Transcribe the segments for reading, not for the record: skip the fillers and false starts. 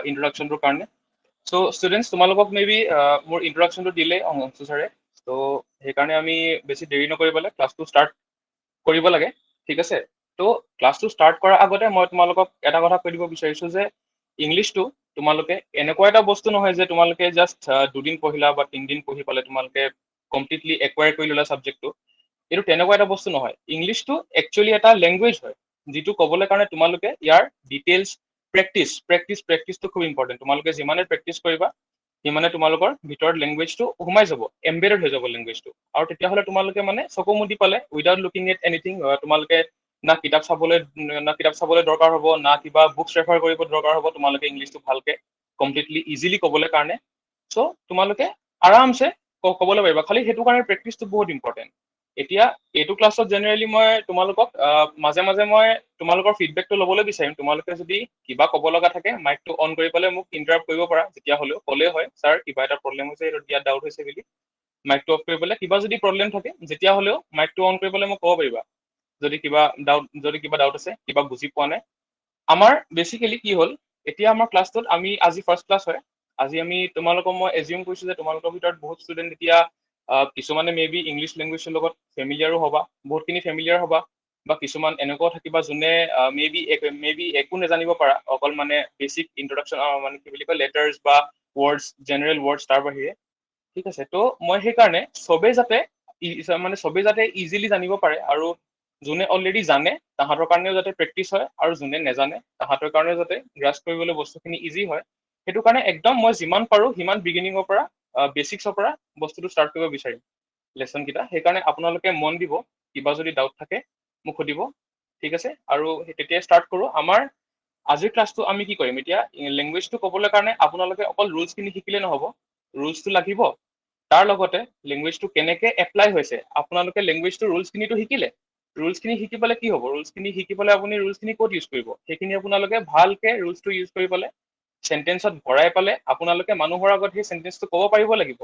ইন্ট্ৰডাকশ্যনটোৰ কাৰণে। চ' ষ্টুডেণ্টছ তোমালোকক মেবি মোৰ ইন্ট্ৰডাকশ্যনটো দিলে অংশু ছাৰে, ত' সেইকাৰণে আমি বেছি দেৰি নকৰি পেলাই ক্লাছটো ষ্টাৰ্ট কৰিব লাগে, ঠিক আছে। ত' ক্লাছটো ষ্টাৰ্ট কৰাৰ আগতে মই তোমালোকক এটা কথা কৈ দিব বিচাৰিছো যে ইংলিছটো তোমালোকে এনেকুৱা এটা বস্তু নহয় যে তোমালোকে জাষ্ট 2 দিন পঢ়িলা বা 3 দিন পঢ়ি পেলাই তোমালোকে কমপ্লিটলি একুৱায়াৰ কৰি ল'লা ছাবজেক্টটো। এইটো তেনেকুৱা এটা বস্তু নহয়। ইংলিছটো একচুৱেলি এটা লেংগুৱেজ হয়, যিটো ক'বলৈ কাৰণে তোমালোকে ইয়াৰ ডিটেইলছ প্ৰেক্টিছটো খুব ইম্পৰ্টেণ্ট। তোমালোকে যিমানে প্ৰেক্টিছ কৰিবা সিমানে তোমালোকৰ ভিতৰত লেংগুৱেজটো সোমাই যাব, এম্বেডেড হৈ যাব লেংগুৱেজটো। আৰু তেতিয়াহ'লে তোমালোকে মানে চকু মুদি পালে উইদাউট লুকিং এট এনিথিং, তোমালোকে না কিতাপ চাবলৈ দৰকাৰ হ'ব, না কিবা বুকছ ৰেফাৰ কৰিব দৰকাৰ হ'ব, তোমালোকে ইংলিছটো ভালকে কমপ্লিটলি ইজিলি ক'বলৈ কাৰণে। চ' তোমালোকে আৰামছে ক'বলৈ পাৰিবা, খালি সেইটো কাৰণে প্ৰেক্টিছটো বহুত ইম্পৰ্টেণ্ট। এতিয়া এইটো ক্লাছত জেনেৰেলি মই তোমালোকক মাজে মাজে মই তোমালোকৰ ফিডবেকটো ল'বলৈ বিচাৰিম। তোমালোকে যদি কিবা ক'ব লগা থাকে মাইকটো অন কৰি পেলাই মোক ইণ্টাৰাপ্ট কৰিব পাৰা, যেতিয়া হ'লেও ক'লেই হয় ছাৰ কিবা এটা প্ৰব্লেম হৈছে, ইয়াত ডাউট হৈছে বুলি। মাইকটো অফ কৰি পেলাই কিবা যদি প্ৰব্লেম থাকে যেতিয়া হ'লেও মাইকটো অন কৰি পেলাই মোক ক'ব পাৰিবা, যদি কিবা ডাউট আছে, কিবা বুজি পোৱা নাই। আমাৰ বেচিকেলি কি হ'ল, এতিয়া আমাৰ ক্লাছটোত আমি আজি ফাৰ্ষ্ট ক্লাছ হয়। আজি আমি তোমালোকক মই এজিউম কৰিছো যে তোমালোকৰ ভিতৰত বহুত ষ্টুডেণ্ট এতিয়া কিছুমানে মে বি ইংলিছ লেংগুৱেজৰ লগত ফেমিলিয়াৰো হ'বা, বহুতখিনি ফেমিলিয়াৰ হ'বা, বা কিছুমান এনেকুৱাও থাকিবা যোনে মে বি একো নাজানিব পাৰা, অকল মানে বেচিক ইন্ট্ৰডাকশ্যন মানে কি বুলি কয় লেটাৰ্ছ বা ৱৰ্ডছ, জেনেৰেল ৱৰ্ডছ তাৰ বাহিৰে, ঠিক আছে। ত' মই সেইকাৰণে চবেই যাতে ইজিলি জানিব পাৰে, আৰু যোনে অলৰেডি জানে তাহাঁতৰ কাৰণেও যাতে প্ৰেক্টিছ হয়, আৰু যোনে নেজানে তাহাঁতৰ কাৰণেও যাতে গ্ৰাছ কৰিবলৈ বস্তুখিনি ইজি হয়। সেইটো কাৰণে একদম মই যিমান পাৰো সিমান বিগিনিঙৰ পৰা বেচিক্সৰ পৰা বস্তুটো ষ্টাৰ্ট কৰিব বিচাৰিম লেচন কেইটা। সেইকাৰণে আপোনালোকে মন দিব, কিবা যদি ডাউট থাকে মোক সুধিব, ঠিক আছে। আৰু তেতিয়াই ষ্টাৰ্ট কৰোঁ। আমাৰ আজিৰ ক্লাছটো আমি কি কৰিম, এতিয়া লেংগুৱেজটো ক'বলৈ কাৰণে আপোনালোকে অকল ৰুলছখিনি শিকিলে নহ'ব, ৰুলছটো লাগিব, তাৰ লগতে লেংগুৱেজটো কেনেকে এপ্লাই হৈছে। আপোনালোকে লেংগুৱেজটো ৰুলছখিনিতো শিকিলে, ৰুলছখিনি শিকি পেলাই কি হ'ব, ৰুলছখিনি শিকি পেলাই আপুনি ৰুলছখিনি ক'ত ইউজ কৰিব, সেইখিনি আপোনালোকে ভালকে ৰুলছটো ইউজ কৰি পেলাই চেণ্টেন্সত ভৰাই পেলাই আপোনালোকে মানুহৰ আগত সেই চেণ্টেন্সটো ক'ব পাৰিব লাগিব।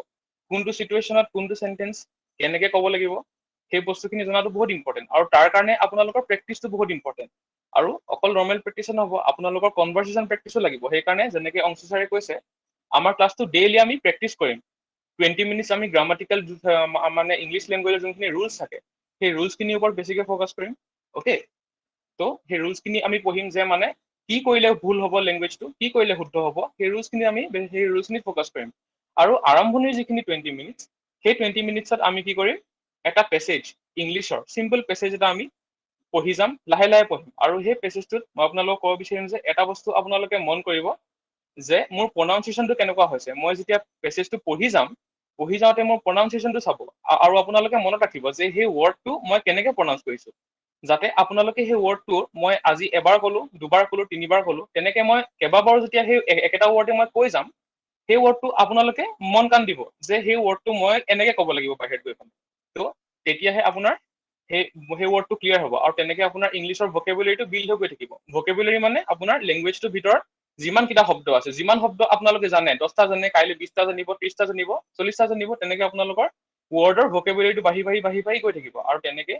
কোনটো চিটুৱেশ্যনত কোনটো চেণ্টেন্স কেনেকে ক'ব লাগিব, সেই বস্তুখিনি জনাটো বহুত ইম্পৰ্টেণ্ট। আৰু তাৰ কাৰণে আপোনালোকৰ প্ৰেক্টিছটো বহুত ইম্পৰ্টেণ্ট। আৰু অকল নৰ্মেল প্ৰেক্টিছে নহ'ব, আপোনালোকৰ কনভাৰ্চেশ্যন প্ৰেক্টিছো লাগিব। সেইকাৰণে যেনেকে অংশু ছাৰে কৈছে, আমাৰ ক্লাছটো ডেইলি আমি প্ৰেক্টিছ কৰিম। 20 মিনিটছ আমি গ্ৰামাটিকেল মানে ইংলিছ লেংগুৱেজৰ যোনখিনি ৰুলছ থাকে সেই ৰুলছখিনিৰ ওপৰত বেছিকে ফ'কাছ কৰিম। অ'কে, ত' সেই ৰুলছখিনি আমি পঢ়িম যে মানে কি কৰিলে ভুল হ'ব লেংগুৱেজটো, কি কৰিলে শুদ্ধ হ'ব, সেই ৰুলছখিনিত ফ'কাছ কৰিম। আৰু আৰম্ভণিৰ যিখিনি 20 মিনিটছ, সেই 20 মিনিটছত আমি কি কৰিম, এটা পেছেজ ইংলিছৰ চিম্পল পেছেজ এটা আমি পঢ়ি যাম, লাহে লাহে পঢ়িম। আৰু সেই পেছেজটোত মই আপোনালোকক ক'ব বিচাৰিম যে এটা বস্তু আপোনালোকে মন কৰিব যে মোৰ প্ৰনাউন্সিয়েশ্যনটো কেনেকুৱা হৈছে। মই যেতিয়া পেছেজটো পঢ়ি যাওঁতে মোৰ প্ৰনাউন্সিয়েশ্যনটো চাব, আৰু আপোনালোকে মনত ৰাখিব যে সেই ৱৰ্ডটো মই কেনেকে প্ৰনাউন্স কৰিছো, যাতে আপোনালোকে সেই ৱৰ্ডটো মই আজি এবাৰ ক'লো, দুবাৰ ক'লো, তিনিবাৰ ক'লো, তেনেকে মই কেইবাবাৰো যেতিয়া সেই একেটা ৱৰ্ডে মই কৈ যাম, সেই ৱৰ্ডটো আপোনালোকে মন কাণ দিব যে সেই ৱৰ্ডটো মই এনেকে ক'ব লাগিব বাহিৰত গৈ পেলাই। ত' তেতিয়াহে আপোনাৰ সেই ৱৰ্ডটো ক্লিয়াৰ হ'ব, আৰু তেনেকে আপোনাৰ ইংলিছৰ ভকেবুলাৰীটো বিল্ড হৈ গৈ থাকিব। ভকেবুলাৰী মানে আপোনাৰ লেংগুৱেজটোৰ ভিতৰত যিমান কেইটা শব্দ আছে, যিমান শব্দ আপোনালোকে জানে, 10টা জানে, কাইলৈ 20টা জানিব, 30টা জানিব, 40টা জানিব, তেনেকে আপোনালোকৰ ৱৰ্ডৰ ভকেবুলাৰীটো বাঢ়ি গৈ থাকিব। আৰু তেনেকে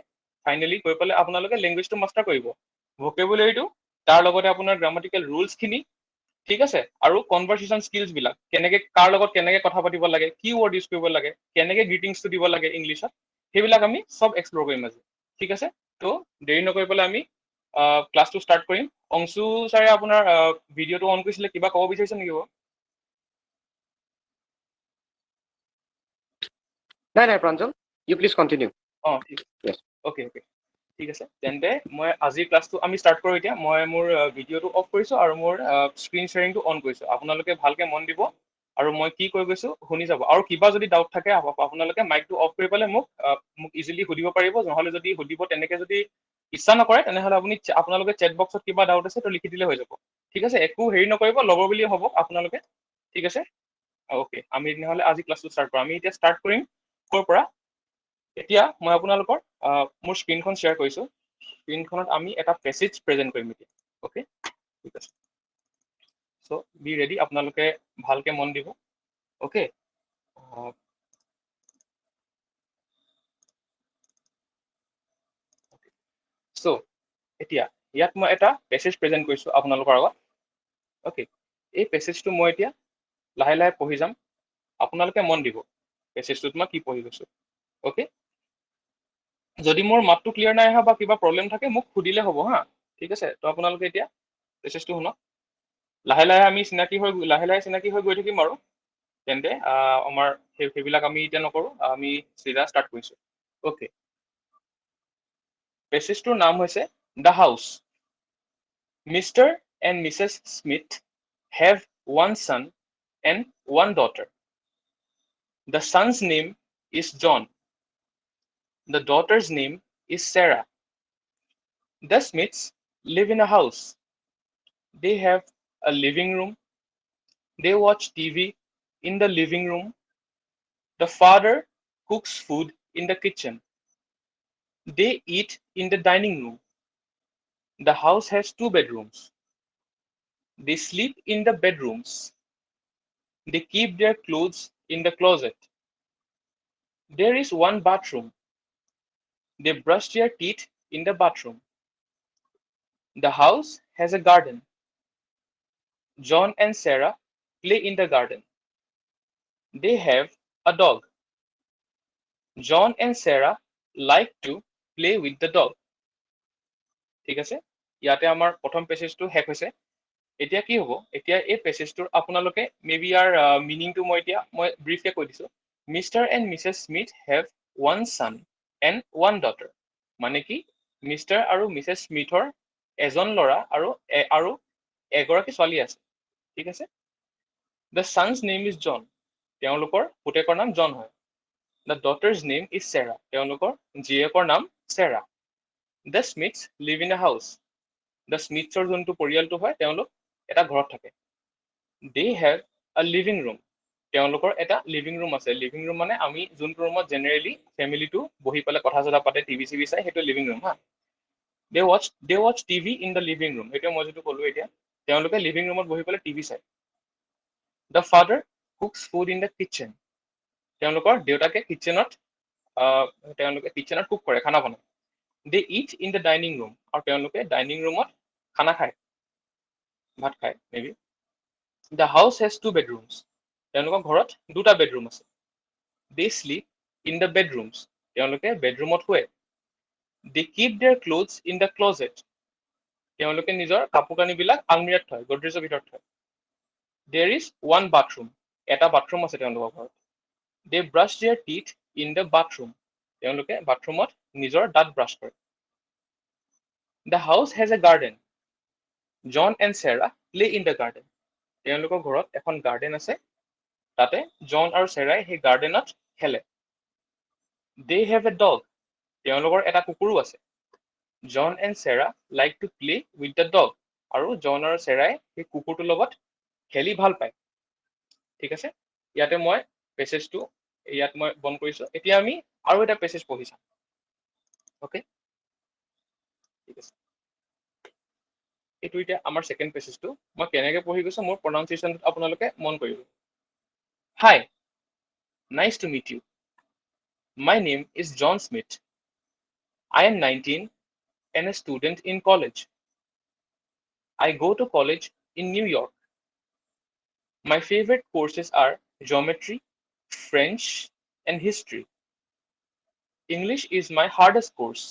ফাইনেলি গৈ পেলাই আপোনালোকে লেংগুৱেজটো মাষ্টাৰ কৰিব। ভকেবুলাৰীটো, তাৰ লগতে আপোনাৰ গ্ৰামাটিকেল ৰুলছখিনি, ঠিক আছে, আৰু কনভাৰ্চেশ্যন স্কিলছ বিলাক, কেনেকে কাৰ লগত কেনেকে কথা পাতিব লাগে, কি ৱৰ্ড ইউজ কৰিব লাগে, কেনেকে গ্ৰিটিংছটো দিব লাগে ইংলিছত, সেইবিলাক আমি চব এক্সপ্ল'ৰ কৰিম আজি, ঠিক আছে। ত' দেৰি নকৰি পেলাই আমি ক্লাছটো ষ্টাৰ্ট কৰিম। অংশু ছাৰে আপোনাৰ ভিডিঅ'টো অন কৰিছিলে, কিবা ক'ব বিচাৰিছে নেকি বাৰু? নাই প্ৰাঞ্জল, ইউ প্লিজ কণ্টিনিউ। অঁ, ঠিক আছে, অ'কে, ঠিক আছে। তেন্তে মই আজিৰ ক্লাছটো আমি ষ্টাৰ্ট কৰোঁ। এতিয়া মই মোৰ ভিডিঅ'টো অফ কৰিছোঁ আৰু মোৰ স্ক্ৰীন শ্বেয়াৰিংটো অন কৰিছোঁ। আপোনালোকে ভালকে মন দিব আৰু মই কি কৈ গৈছোঁ শুনি যাব। আৰু কিবা যদি ডাউট থাকে আপোনালোকে মাইকটো অফ কৰি পেলাই মোক ইজিলি সুধিব পাৰিব। নহ'লে যদি সুধিব তেনেকে যদি ইচ্ছা নকৰে, তেনেহ'লে আপোনালোকে চেট বক্সত কিবা ডাউট আছে তো লিখি দিলে হৈ যাব, ঠিক আছে। একো হেৰি নকৰিব, লগৰ বুলিয়ে হ'ব আপোনালোকে, ঠিক আছে। অ'কে, আমি তেনেহ'লে আজি ক্লাছটো ষ্টাৰ্ট কৰোঁ। আমি এতিয়া ষ্টাৰ্ট কৰিম ক'ৰ পৰা। এতিয়া মই আপোনালোকৰ মোৰ স্ক্ৰীনখন শ্বেয়াৰ কৰিছোঁ। স্ক্ৰীনখনত আমি এটা পেছেজ প্ৰেজেণ্ট কৰিম এতিয়া, অ'কে, ঠিক আছে। চ' বি ৰেডি, আপোনালোকে ভালকে মন দিব, অ'কে। চ' এতিয়া ইয়াত মই এটা পেছেজ প্ৰেজেণ্ট কৰিছোঁ আপোনালোকৰ আগত, অ'কে। এই পেছেজটো মই এতিয়া লাহে লাহে পঢ়ি যাম আপোনালোকে মন দিব পেছেজটোত মই কি পঢ়ি গৈছো অ'কে যদি মোৰ মাতটো ক্লিয়াৰ নাই অহা বা কিবা প্ৰব্লেম থাকে মোক সুধিলে হ'ব হা ঠিক আছে তো আপোনালোকে এতিয়া পেছেজটো শুনক লাহে লাহে চিনাকি হৈ গৈ থাকিম আৰু তেন্তে আমাৰ সেইবিলাক আমি এতিয়া নকৰো আমি চিধা ষ্টাৰ্ট কৰিছো অ'কে পেছেজটোৰ নাম হৈছে the house Mr. and Mrs. Smith have one son and one daughter. The son's name is John. The daughter's name is Sarah. The Smiths live in a house. They have a living room. They watch TV in the living room. The father cooks food in the kitchen. They eat in the dining room. The house has 2 bedrooms. They sleep in the bedrooms. They keep their clothes in the closet. There is one bathroom. They brush their teeth in the bathroom. The house has a garden. John and Sarah play in the garden. They have a dog. John and Sarah like to play with the dog. ঠিক আছে ইয়াতে আমাৰ প্ৰথম পেছেজটো শেষ হৈছে এতিয়া কি হ'ব এতিয়া এই পেছেজটোৰ আপোনালোকে মেবি ইয়াৰ মিনিংটো মই ব্ৰিফকে কৈ দিছো Mr and Mrs Smith have one son and one daughter মানে কি মিষ্টাৰ আৰু মিছেছ স্মিথৰ এজন ল'ৰা আৰু এগৰাকী ছোৱালী আছে ঠিক আছে the son's name is John তেওঁলোকৰ পুতেকৰ নাম জন হয় the daughter's name is Sarah তেওঁলোকৰ জীয়েকৰ নাম Sarah the Smiths live in a house দ্য স্মিথছৰ যোনটো পৰিয়ালটো হয় তেওঁলোক এটা ঘৰত থাকে they have a living room তেওঁলোকৰ এটা লিভিং ৰুম আছে লিভিং ৰুম মানে আমি যোনটো ৰুমত জেনেৰেলি ফেমিলিটো বহি পেলাই কথা চথা পাতে টিভি চিভি চাই সেইটো লিভিং ৰুম হা they watch TV in the living room সেইটো মই যিটো ক'লো এতিয়া তেওঁলোকে লিভিং ৰুমত বহি পেলাই টিভি চাই the father cooks food in the kitchen তেওঁলোকৰ দেউতাকে কিটচেনত কুক কৰে খানা বনায় they eat in the dining room আৰু তেওঁলোকে ডাইনিং ৰুমত খানা খায় ভাত খায় maybe the house has 2 bedrooms তেওঁলোকৰ ঘৰত 2টা বেডৰুম আছে they sleep in the bedrooms তেওঁলোকে বেডৰুমত শুৱে they keep their clothes in the closet তেওঁলোকে নিজৰ কাপোৰ কানিবিলাক আলমিৰাত থয় গডৰেজৰ ভিতৰত থয় দেয়াৰ ইজ ওৱান বাথৰুম এটা বাথৰুম আছে তেওঁলোকৰ ঘৰত they brush their teeth in the bathroom তেওঁলোকে বাথৰুমত নিজৰ দাঁত ব্ৰাছ কৰে the house has a garden John and Sarah play in the garden তেওঁলোকৰ ঘৰত এখন গাৰ্ডেন আছে তাতে জন আৰু চেৰাই সেই গাৰ্ডেনত খেলে দে হেভ এ ডগ তেওঁলোকৰ এটা কুকুৰো আছে John and Sarah like to play with the dog আৰু জন আৰু চেৰাই সেই কুকুৰটোৰ লগত খেলি ভাল পায় ঠিক আছে ইয়াতে মই পেছেজটো ইয়াত মই বন্ধ কৰিছো এতিয়া আমি আৰু এটা পেছেজ পঢ়ি চাম অ'কে ঠিক আছে এইটো এতিয়া আমাৰ ছেকেণ্ড পেছেজটো মই কেনেকৈ পঢ়ি গৈছো মোৰ প্ৰনাউন্সিয়েশ্যনটো আপোনালোকে মন কৰিব hi nice to meet you my name is John Smith I am 19 and a student in college. I go to college in New York. My favorite courses are geometry, French, and history. English is my hardest course.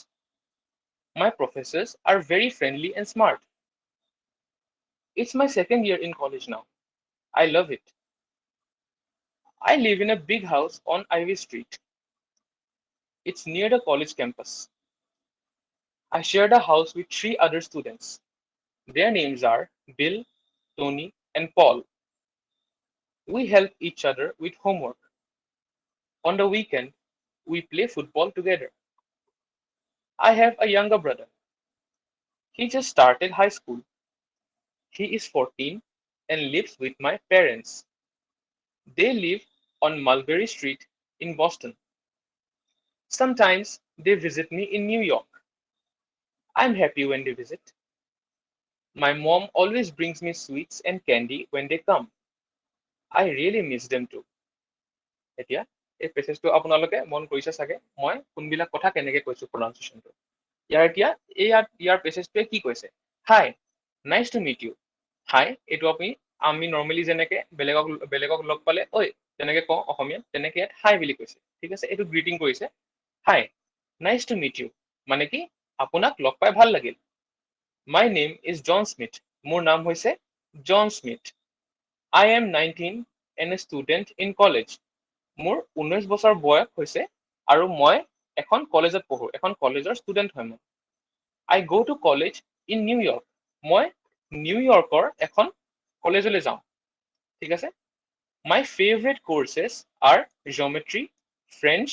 My professors are very friendly and smart. It's my second year in college now. I love it. I live in a big house on Ivy Street. It's near the college campus. I shared a house with 3 other students. Their names are Bill, Tony, and Paul. We help each other with homework. On the weekend, we play football together. I have a younger brother. He just started high school. He is 14 and lives with my parents. They live on Mulberry Street in Boston. Sometimes they visit me in New York. I'm happy when they visit. My mom always brings me sweets and candy when they come. I really miss them too. এতিয়া এই পেছেজটো আপোনালোকে মন কৰিছে চাগে মই কোনবিলাক কথা কেনেকে কৈছো প্ৰনাউন্সিয়েশ্যনটো ইয়াৰ পেছেজটোৱে কি কৈছে hi nice to meet you hi এইটো আপুনি আমি নৰ্মেলি যেনেকে বেলেগক লগ পালে ঐ তেনেকে কওঁ অসমীয়াত, তেনেকে ইয়াত হাই বুলি কৈছে, ঠিক আছে। এইটো গ্ৰিটিং কৰিছে, hi nice to meet you, মানে কি আপোনাক লগ পাই ভাল লাগিল। My name is John Smith, মোৰ নাম হৈছে John Smith. I am 19 and a student in college. মোৰ 19 বছৰ বয়স হৈছে আৰু মই এখন কলেজত পঢ়ো, এখন কলেজৰ ষ্টুডেণ্ট হয় মই। I go to college in New York. মই নিউয়ৰ্কৰ এখন কলেজলৈ যাওঁ, ঠিক আছে। My favorite courses are geometry, French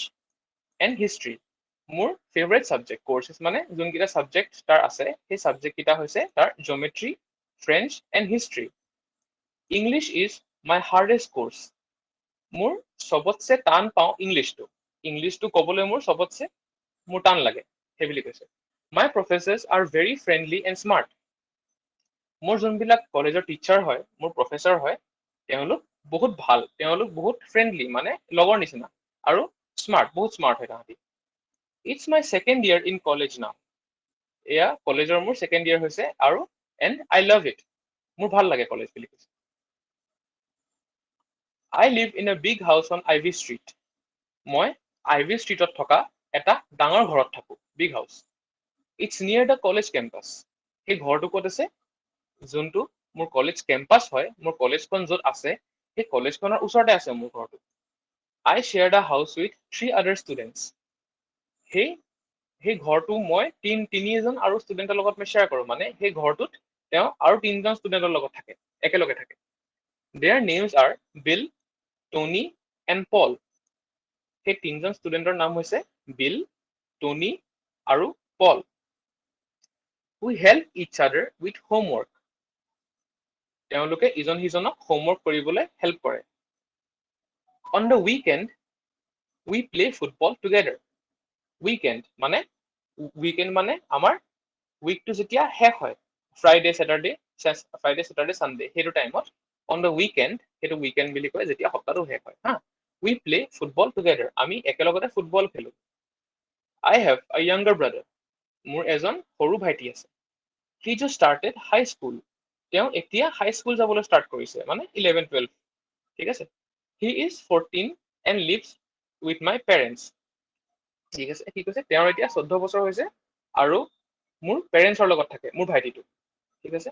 and history. মোৰ ফেভৰেট ছাবজেক্ট কোৰ্চেছ মানে যোনকেইটা ছাবজেক্ট তাৰ আছে সেই ছাবজেক্ট কেইটা হৈছে তাৰ geometry, French and history. English is my hardest course, মোৰ চবতছে টান পাওঁ ইংলিছটো, ইংলিছটো ক'বলৈ মোৰ টান লাগে, সেই বুলি কৈছে। My professors are very friendly and smart, মোৰ যোনবিলাক কলেজৰ টিচাৰ হয়, মোৰ প্ৰফেচাৰ হয়, তেওঁলোক বহুত ভাল, তেওঁলোক বহুত ফ্ৰেণ্ডলি, মানে লগৰ নিচিনা, আৰু স্মাৰ্ট, বহুত স্মাৰ্ট হয় তাহাঁতি। It's my second year in college now, এয়া কলেজৰ মোৰ ছেকেণ্ড ইয়াৰ হৈছে আৰু এণ্ড আই লাভ ইট, মোৰ ভাল লাগে কলেজ বুলি কৈছে। I live in a big house on Ivy Street. মই আইভি ষ্ট্ৰীটত থকা এটা ডাঙৰ ঘৰত থাকো, বিগ হাউচ। ইটছ নিয়াৰ দ্য কলেজ কেম্পাছ, সেই ঘৰটো ক'ত আছে, যোনটো মোৰ কলেজ কেম্পাছ হয়, মোৰ কলেজখন য'ত আছে সেই কলেজখনৰ ওচৰতে আছে মোৰ ঘৰটো। I share the house with 3 other students. সেই ঘৰটো মই তিনিজন আৰু ষ্টুডেণ্টৰ লগত মই শ্বেয়াৰ কৰোঁ, মানে সেই ঘৰটোত তেওঁ আৰু 3জন ষ্টুডেণ্টৰ লগত থাকে, একেলগে থাকে। Their names are Bill, Tony and Paul. সেই 3জন ষ্টুডেণ্টৰ নাম হৈছে বিল, টনি আৰু পল। We help each other with homework. তেওঁলোকে ইজন সিজনক হোমৱৰ্ক কৰিবলৈ হেল্প কৰে। On the weekend, we play football together. Weekend মানে আমাৰ উইকটো যেতিয়া শেষ হয়, ফ্ৰাইডে চেটাৰডে চানডে, সেইটো টাইমত অন দ্য উইকেণ্ড, সেইটো উইকেণ্ড বুলি কয় যেতিয়া সপ্তাহটো শেষ হয় হা। We play football together. আমি একেলগতে ফুটবল খেলো। I have a younger brother. মোৰ এজন সৰু ভাইটি আছে। He just started high school. তেওঁ এতিয়া হাই স্কুল যাবলৈ ষ্টাৰ্ট কৰিছে, মানে 11-12, ঠিক আছে। He is 14 and lives with my parents. ঠিক আছে, কি কৈছে, তেওঁৰ এতিয়া 14 বছৰ হৈছে আৰু মোৰ পেৰেণ্টছৰ লগত থাকে, মোৰ ভাইটিটো, ঠিক আছে।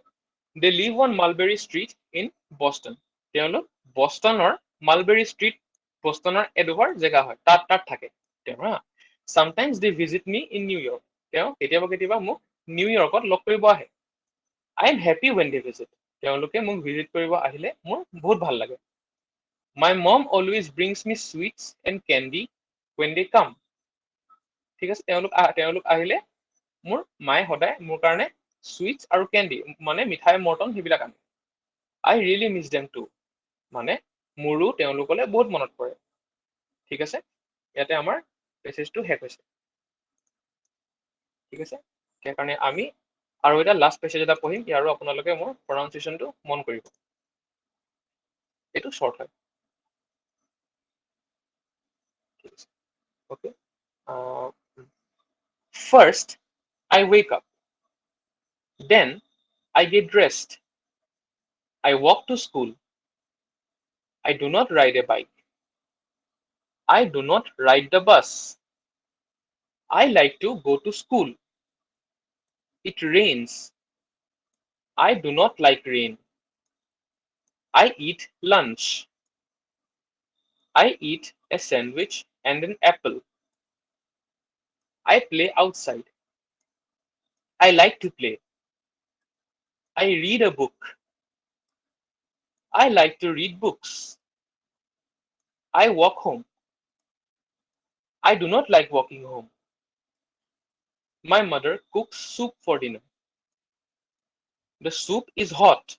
They live on Mulberry Street in Boston. তেওঁলোক বষ্টনৰ মালবেৰী ষ্ট্ৰীট, বষ্টনৰ এডোখৰ জেগা হয়, তাত থাকে তেওঁ হা। Sometimes they visit me in New York. তেওঁ কেতিয়াবা মোক নিউয়ৰ্কত লগ কৰিব আহে। I am happy when they visit. তেওঁলোকে মোক ভিজিট কৰিব আহিলে মোৰ বহুত ভাল লাগে। My mom always brings me sweets and candy when they come. ঠিক আছে, তেওঁলোক আহিলে মোৰ মায়ে সদায় মোৰ কাৰণে চুইটছ আৰু কেণ্ডি, মানে মিঠাই মৰ্টন সেইবিলাক আনে। I really miss them too. মানে মোৰো তেওঁলোকলৈ বহুত মনত পৰে, ঠিক আছে। ইয়াতে আমাৰ পেছেজটো শেষ হৈছে, ঠিক আছে। সেইকাৰণে আমি আৰু এটা লাষ্ট পেছেজ এটা পঢ়িম, ইয়াৰো আপোনালোকে মোৰ প্ৰনাউন্সিয়েশ্যনটো মন কৰিব, এইটো শ্বৰ্ট হয়, ঠিক আছে। Okay, first I wake up, then I get dressed, I walk to school, I do not ride a bike, I do not ride the bus, I like to go to school, it rains, I do not like rain, I eat lunch, I eat a sandwich and an apple, I play outside, I like to play, I read a book, I like to read books, I walk home, I do not like walking home, my mother cooks soup for dinner, the soup is hot,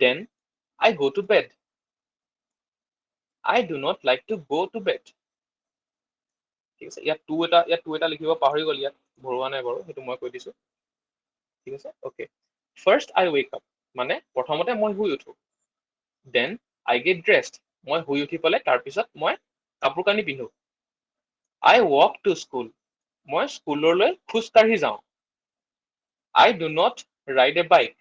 then I go to bed, I do not like to go to bed. ঠিক আছে, ইয়াত two এটা লিখিব পাহৰি গ'ল, ইয়াত ভৰোৱা নাই বাৰু, সেইটো মই কৈ দিছো, ঠিক আছে। Okay, first I wake up মানে প্ৰথমতে মই শুই উঠো, দেন I get dressed, মই শুই উঠি পেলাই তাৰপিছত মই কাপোৰ কানি পিন্ধো। I walk to school, মই স্কুললৈ খোজ কাঢ়ি যাওঁ। I do not ride a bike,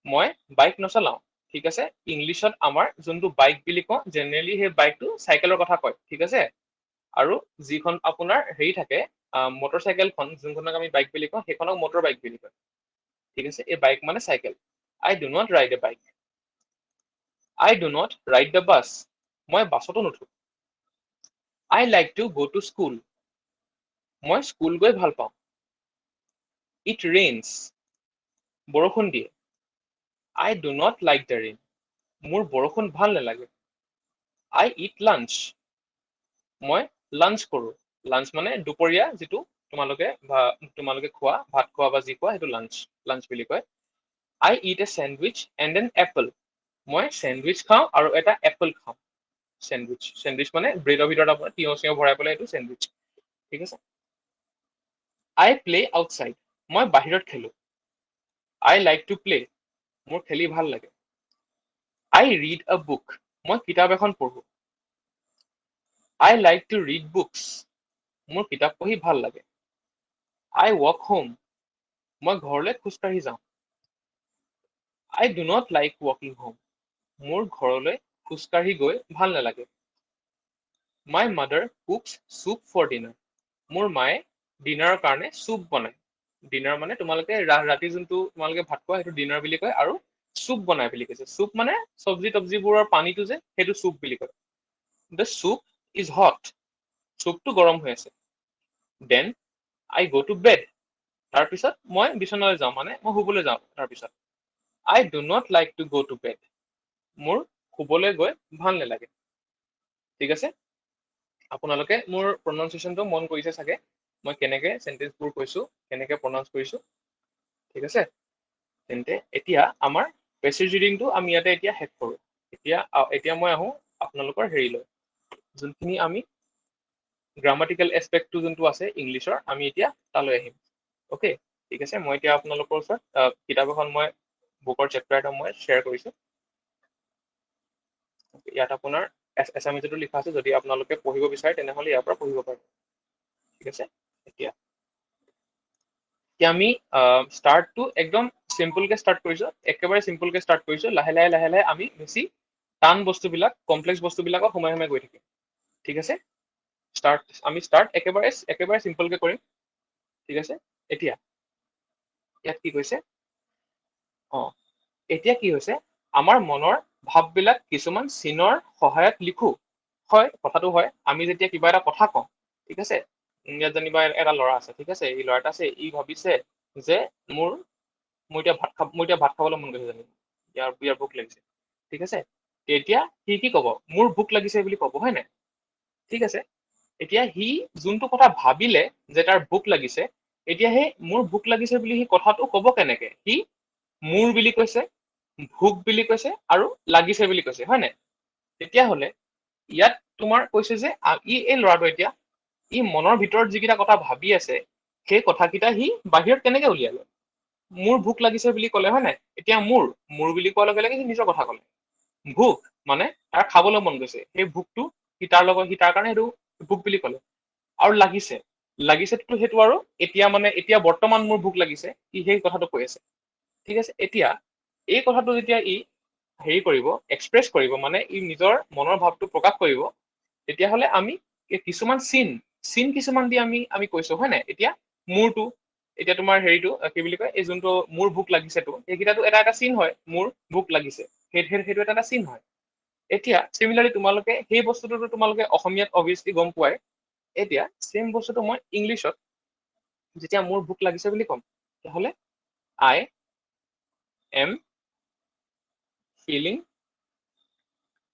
মই বাইক নচলাও ঠিক আছে ইংলিছত আমাৰ যোনটো বাইক বুলি কওঁ জেনেৰেলি সেই বাইকটো চাইকেলৰ কথা কয় ঠিক আছে আৰু যিখন আপোনাৰ হেৰি থাকে মটৰ চাইকেলখন যোনখনক আমি বাইক বুলি কওঁ সেইখনক মটৰ বাইক বুলি কয় ঠিক আছে এই বাইক মানে cycle I do not ride a bike I do not ride the bus মই বাছতো নুঠো I like to go to school মই স্কুল গৈ ভাল পাওঁ ইট ৰেইনছ বৰষুণ দিয়ে I do not like the rain মোৰ বৰষুণ ভাল নালাগে আই ইট লাঞ্চ মই লাঞ্চ কৰো লাঞ্চ মানে দুপৰীয়া যিটো তোমালোকে খোৱা ভাত খোৱা বা যি খোৱা সেইটো লাঞ্চ লাঞ্চ বুলি কয় I eat A sandwich and N Apple মই চেণ্ডউইচ খাওঁ আৰু এটা এপল খাওঁ চেণ্ডউইচ চেণ্ডউইচ মানে ব্ৰেডৰ ভিতৰত আপোনাৰ তিয়হ চিয়হ ভৰাই পেলাই এইটো চেণ্ডউইচ ঠিক আছে আই প্লে আউটচাইড মই বাহিৰত খেলো আই লাইক টু প্লে মোৰ খেলি ভাল লাগে আই ৰিড আ বুক মই কিতাপ এখন পঢ়ো আই লাইক টু ৰিড বুকছ মোৰ কিতাপ পঢ়ি ভাল লাগে আই ৱাক হোম মই ঘৰলৈ খোজকাঢ়ি যাওঁ আই ডু নট লাইক ৱাকিং হোম মোৰ ঘৰলৈ খোজকাঢ়ি গৈ ভাল নালাগে my mother cooks soup for dinner মোৰ মায়ে ডিনাৰৰ কাৰণে চুপ বনায় ডিনাৰ মানে তোমালোকে ৰাতি যোনটো তোমালোকে ভাত খোৱা সেইটো ডিনাৰ বুলি কয় আৰু চুপ বনাই বুলি কৈছে চুপ মানে চব্জি তব্জিবোৰৰ পানীটো যে সেইটো চুপ বুলি কয় দ্য চুপ ইজ হট চুপটো গৰম হৈ আছে দেন আই গ টু বেড তাৰপিছত মই বিচনালৈ যাওঁ মানে মই শুবলৈ যাওঁ তাৰপিছত আই do not like to go to bed মোৰ শুবলৈ গৈ ভাল নালাগে ঠিক আছে আপোনালোকে মোৰ প্ৰনাউন্সিয়েচনটো মন কৰিছে চাগে মই কেনেকে চেণ্টেন্সবোৰ কৈছো কেনেকে প্ৰনাউন্স কৰিছো ঠিক আছে তেন্তে এতিয়া আমাৰ পেছেজ ৰিডিংটো আমি ইয়াতে এতিয়া শেষ কৰো এতিয়া মই আহো আপোনালোকৰ হেৰিলৈ যোনখিনি আমি গ্ৰামাটিকেল এছপেক্টটো যোনটো আছে ইংলিছৰ আমি এতিয়া তালৈ আহিম অ'কে ঠিক আছে মই এতিয়া আপোনালোকৰ ওচৰত কিতাপ এখন মই বুকৰ চেপ্টাৰ এটা মই শ্বেয়াৰ কৰিছো ইয়াত আপোনাৰ এছামিজতো লিখা আছে যদি আপোনালোকে পঢ়িব বিচাৰে তেনেহ'লে ইয়াৰ পৰা পঢ়িব পাৰে ঠিক আছে এতিয়া আমি ষ্টাৰ্টটো একদম চিম্পলকে ষ্টাৰ্ট কৰিছো একেবাৰে চিম্পলকে ষ্টাৰ্ট কৰিছো লাহে লাহে আমি বেছি টান বস্তুবিলাক কমপ্লেক্স বস্তুবিলাকত সোমাই গৈ থাকিম ঠিক আছে আমি ষ্টাৰ্ট একেবাৰে চিম্পলকে কৰিম ঠিক আছে এতিয়া ইয়াত কি কৈছে এতিয়া কি হৈছে আমাৰ মনৰ ভাৱবিলাক কিছুমান চিনৰ সহায়ত লিখো হয় কথাটো হয় আমি যেতিয়া কিবা এটা কথা কওঁ ঠিক আছে ইয়াত যেনিবা এটা ল'ৰা আছে ঠিক আছে এই ল'ৰা এটা আছে ই ভাবিছে যে মোৰ এতিয়া ভাত খাবলৈ মন গৈছে জানিব ইয়াৰ ভোক লাগিছে ঠিক আছে তেতিয়া সি কি কব মোৰ ভোক লাগিছে বুলি কব হয় নাই ঠিক আছে এতিয়া সি যোনটো কথা ভাবিলে যে তাৰ ভোক লাগিছে এতিয়া সেই মোৰ ভোক লাগিছে বুলি সি কথাটো কব কেনেকে সি মোৰ বুলি কৈছে ভোক বুলি কৈছে আৰু লাগিছে বুলি কৈছে হয় নাই তেতিয়াহ'লে ইয়াত তোমাৰ কৈছে যে এই ল'ৰাটো এতিয়া ই মনৰ ভিতৰত যিকেইটা কথা ভাবি আছে সেই কথাকেইটা সি বাহিৰত কেনেকে উলিয়ালে মোৰ ভোক লাগিছে বুলি ক'লে হয় নাই এতিয়া মোৰ বুলি কোৱাৰ লগে লগে সি নিজৰ কথা ক'লে ভোক মানে তাৰ খাবলৈ মন গৈছে সেই ভোকটো সি তাৰ কাৰণে সেইটো ভোক বুলি ক'লে আৰু লাগিছেতো সেইটো আৰু এতিয়া বৰ্তমান মোৰ ভোক লাগিছে ই সেই কথাটো কৈ আছে ঠিক আছে এতিয়া এই কথাটো যেতিয়া ই হেৰি কৰিব এক্সপ্ৰেছ কৰিব মানে ই নিজৰ মনৰ ভাৱটো প্ৰকাশ কৰিব তেতিয়াহ'লে আমি কিছুমান চিন কিছুমান দি আমি কৈছো হয় নাই এতিয়া মোৰটো এতিয়া তোমাৰ হেৰিটো কি বুলি কয় এই যোনটো মোৰ ভোক লাগিছেতো সেইকেইটাতো এটা চিন হয় মোৰ ভোক লাগিছে সেইটো এটা চিন হয় এতিয়া চিমিলাৰলি তোমালোকে সেই বস্তুটোতো তোমালোকে অসমীয়াত অবভিয়াছলি গম পোৱাই এতিয়া চেম বস্তুটো মই ইংলিছত যেতিয়া মোৰ ভোক লাগিছে বুলি ক'ম তেতিয়াহ'লে I am feeling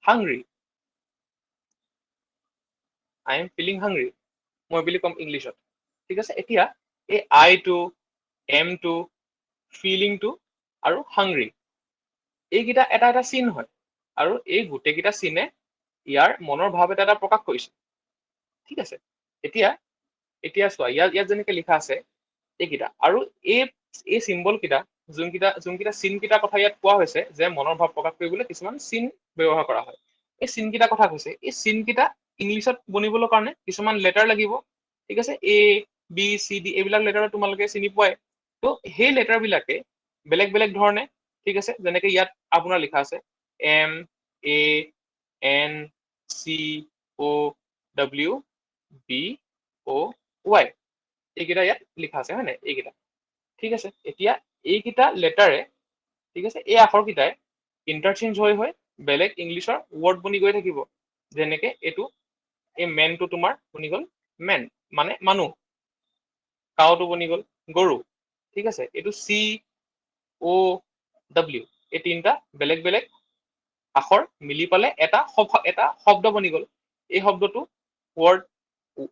hungry I am feeling hungry মই বুলি ক'ম ইংলিছত ঠিক আছে এতিয়া এই আইটো এমটো ফিলিংটো আৰু হাংৰি এইকেইটা এটা চিন হয় আৰু এই গোটেইকেইটা চিনে ইয়াৰ মনৰ ভাৱ এটা প্ৰকাশ কৰিছে ঠিক আছে এতিয়া চোৱা ইয়াত যেনেকে লিখা আছে এইকেইটা আৰু এই চিম্বল কেইটা যোনকেইটা চিন কেইটাৰ কথা ইয়াত কোৱা হৈছে যে মনৰ ভাৱ প্ৰকাশ কৰিবলৈ কিছুমান চিন ব্যৱহাৰ কৰা হয় এই চিন কেইটাৰ কথা কৈছে এই চিন কেইটা ইংলিছত বনিবলৈ কাৰণে কিছুমান লেটাৰ লাগিব ঠিক আছে A B C D এইবিলাক লেটাৰ তোমালোকে চিনি পোৱাই তো সেই লেটাৰ বিলাকে বেলেগ ধৰণে ঠিক আছে, যেনেকে ইয়াত আপোনাৰ লিখা আছে M A N C O' W B O' Y, এইকেইটা ইয়াত লিখা আছে হয় নাই, এইকেইটা। ঠিক আছে, এতিয়া এইকেইটা লেটাৰে, ঠিক আছে, এই আখৰকেইটাই ইণ্টাৰচেঞ্জ হৈ বেলেগ ইংলিছৰ ৱৰ্ড বনি গৈ থাকিব। যেনেকে এইটো, এই মেনটো তোমাৰ বনি গ'ল মেন, মানে মানুহ। কাউটো বনি গ'ল গৰু। ঠিক আছে, এইটো চি অ ডব্লিউ, এই তিনিটা বেলেগ বেলেগ আখৰ মিলি পালে এটা শব্দ বনি গ'ল। এই শব্দটো ৱৰ্ড,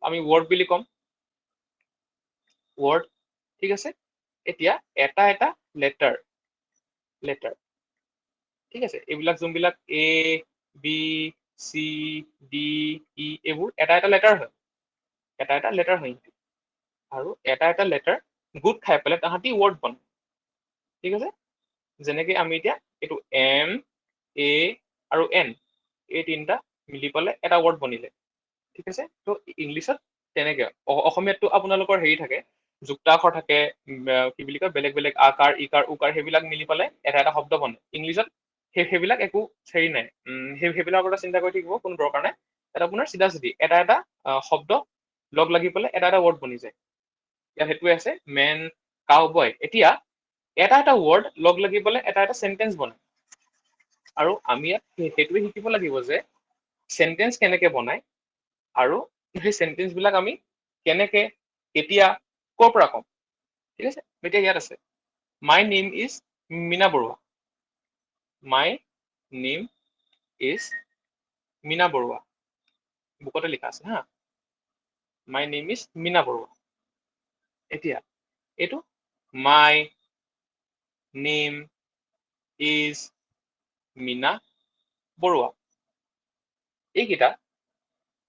আমি ৱৰ্ড বুলি ক'ম, ৱৰ্ড। ঠিক আছে, এতিয়া এটা এটা লেটাৰ, ঠিক আছে, এইবিলাক যোনবিলাক এ বি চি ডি ই, এইবোৰ এটা এটা লেটাৰ হয়, এটা এটা লেটাৰ হয়। আৰু এটা এটা লেটাৰ গোট খাই পেলাই তাহাঁতি ৱৰ্ড বনে। ঠিক আছে, যেনেকে আমি এতিয়া এইটো এম এ আৰু এন, এই তিনিটা মিলি পেলাই এটা ৱৰ্ড বনিলে। ঠিক আছে, ত' ইংলিছত তেনেকে, অসমীয়াতটো আপোনালোকৰ হেৰি থাকে, যুক্তাক্ষৰ থাকে, কি বুলি কয়, বেলেগ বেলেগ আকাৰ ইকাৰ উকাৰ, সেইবিলাক মিলি পেলাই এটা এটা শব্দ বনে। ইংলিছত সেইবিলাক একো হেৰি নাই, সেইবিলাকৰ কথা চিন্তা কৰি থাকিব কোনো দৰকাৰ নাই। এটা আপোনাৰ চিধা চিধি এটা এটা শব্দ লগ লাগি পেলাই এটা এটা ৱৰ্ড বনি যায়। ইয়াত সেইটোৱে আছে মেন কাউ বয়। এতিয়া এটা এটা ৱৰ্ড লগ লাগি পেলাই এটা এটা চেন্টেন্স বনে। আৰু আমি ইয়াত সেইটোৱে শিকিব লাগিব যে চেন্টেন্স কেনেকে বনায়, আৰু সেই চেন্টেন্স বিলাক আমি কেনেকে, কেতিয়া, ক'ৰ পৰা ক'ম। ঠিক আছে, এতিয়া ইয়াত আছে my name is Meena Barua, my name is Meena Barua, বুকতে লিখা আছে হা, my name is Meena Barua. এতিয়া এইটো my name is Meena Barua, এইকেইটা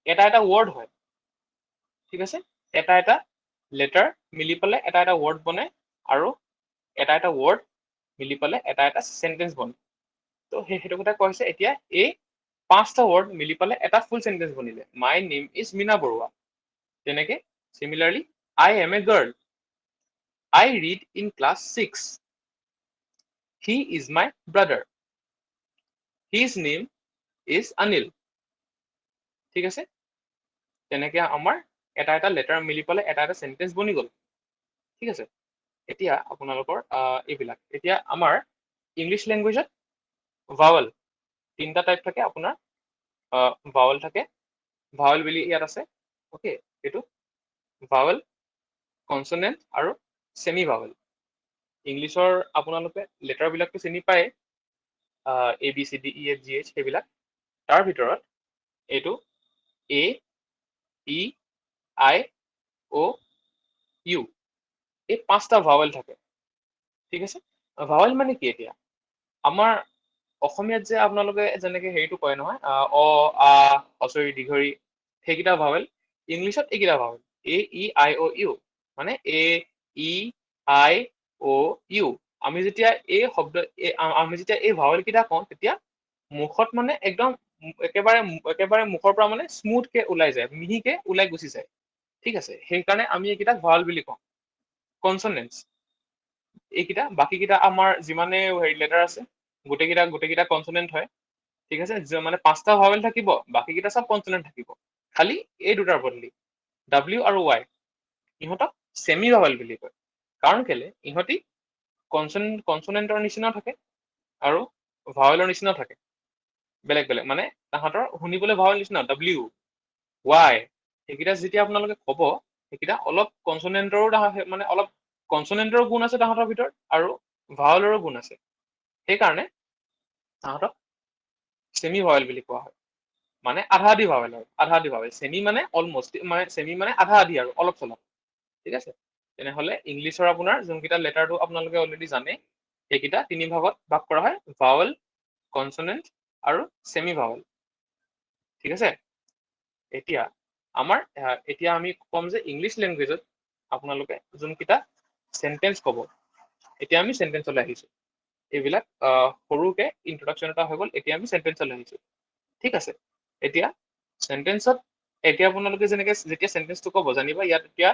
এটা এটা ৱৰ্ড হয়। ঠিক আছে, এটা এটা লেটাৰ মিলি পেলাই এটা এটা ৱৰ্ড বনে, আৰু এটা এটা ৱৰ্ড মিলি পেলাই এটা এটা চেন্টেন্স বনে। তো সেইটো কথা কৈছে, এতিয়া এই পাঁচটা ৱৰ্ড মিলি পেলাই এটা ফুল চেন্টেন্স বনিলে, my name is Meena Barua. তেনেকে similarly I am a girl, I read in class 6, he is my brother, his name is Anil. ঠিক আছে, তেনেকে আমাৰ এটা এটা লেটাৰ মিলি পেলাই এটা এটা চেন্টেন্স বনি গ'ল। ঠিক আছে, এতিয়া আপোনালোকৰ এইবিলাক, এতিয়া আমাৰ ইংলিছ লেংগুৱেজত ভাৱেল তিনিটা টাইপ থাকে আপোনাৰ, ভাৱেল থাকে, ভাৱেল বুলি ইয়াত আছে। অ'কে, এইটো ভাৱেল, কনচনেণ্ট আৰু ছেমি ভাৱেল। ইংলিছৰ আপোনালোকে লেটাৰ বিলাকতো চিনি পায়, A B C D E F G H, সেইবিলাক। তাৰ ভিতৰত এইটো এ ই আই অ' ইউ, এই পাঁচটা ভাৱেল থাকে। ঠিক আছে, ভাৱেল মানে কি, এতিয়া আমাৰ অসমীয়াত যে আপোনালোকে যেনেকে হেৰিটো কয় নহয়, অ আ হচৰি দীঘৰি, সেইকেইটা ভাৱেল ইংলিছত এইকেইটা vowel, A E I O' U, মানে এ ই আই অ' ইউ। আমি যেতিয়া আমি যেতিয়া এই ভাৱেল কেইটা কওঁ, তেতিয়া মুখত মানে একদম একেবাৰে মুখৰ পৰা মানে স্মুথকে ওলাই যায়, মিহিকে ওলাই গুচি যায়। ঠিক আছে, সেইকাৰণে আমি এইকেইটাক ভাৱেল বুলি কওঁ। কনচনেণ্টছ এইকেইটা, বাকী কেইটা আমাৰ যিমানে হেৰি লেটাৰ আছে গোটেইকেইটা কনচনেণ্ট হয়। ঠিক আছে, মানে পাঁচটা ভাৱেল থাকিব, বাকী কেইটা চব কনচনেণ্ট থাকিব, খালি এই দুটাৰ বদলি ডাব্লিউ আৰু ৱাই, ইহঁতক ছেমি ভাৱেল বুলি কয়। কাৰণ কেলে, ইহঁতি কনচনেণ্টৰ নিচিনাও থাকে আৰু ভাৱেলৰ নিচিনাও থাকে, বেলেগ বেলেগ, মানে তাহাঁতৰ শুনিবলৈ ভাৱেল নিচিনা, ডাব্লিউ ৱাই, সেইকেইটা যেতিয়া আপোনালোকে কব, সেইকেইটা অলপ কনচনেণ্টৰো মানে অলপ কনচনেণ্টৰো গুণ আছে তাহাঁতৰ ভিতৰত, আৰু ভাৱেলৰো গুণ আছে। সেইকাৰণে তাহাঁতক ছেমি ভাৱেল বুলি কোৱা হয়, মানে আধা আধি ভাৱেল হয়, আধা আধি ভাৱেল। ছেমি মানে অলমষ্ট, মানে ছেমি মানে আধা আধি আৰু অলপ চলপ। ঠিক আছে, তেনেহলে ইংলিছৰ আপোনাৰ যোনকেইটা লেটাৰটো আপোনালোকে অলৰেডি জানে, সেইকেইটা তিনি ভাগত ভাগ কৰা হয়, ভাৱেল, কনচনেণ্ট আৰু ছেমি ভাৱেল। ঠিক আছে, এতিয়া আমি ক'ম যে ইংলিছ লেংগুৱেজত আপোনালোকে যোনকেইটা চেন্টেন্স ক'ব, এতিয়া আমি চেন্টেন্সলৈ আহিছো। এইবিলাক সৰুকে ইন্ট্ৰডাকশ্যন এটা হৈ গ'ল, এতিয়া আমি চেন্টেন্সলৈ আহিছো। ঠিক আছে, এতিয়া চেন্টেন্সত এতিয়া আপোনালোকে যেনেকে যেতিয়া চেন্টেন্সটো ক'ব, জানিবা ইয়াত এতিয়া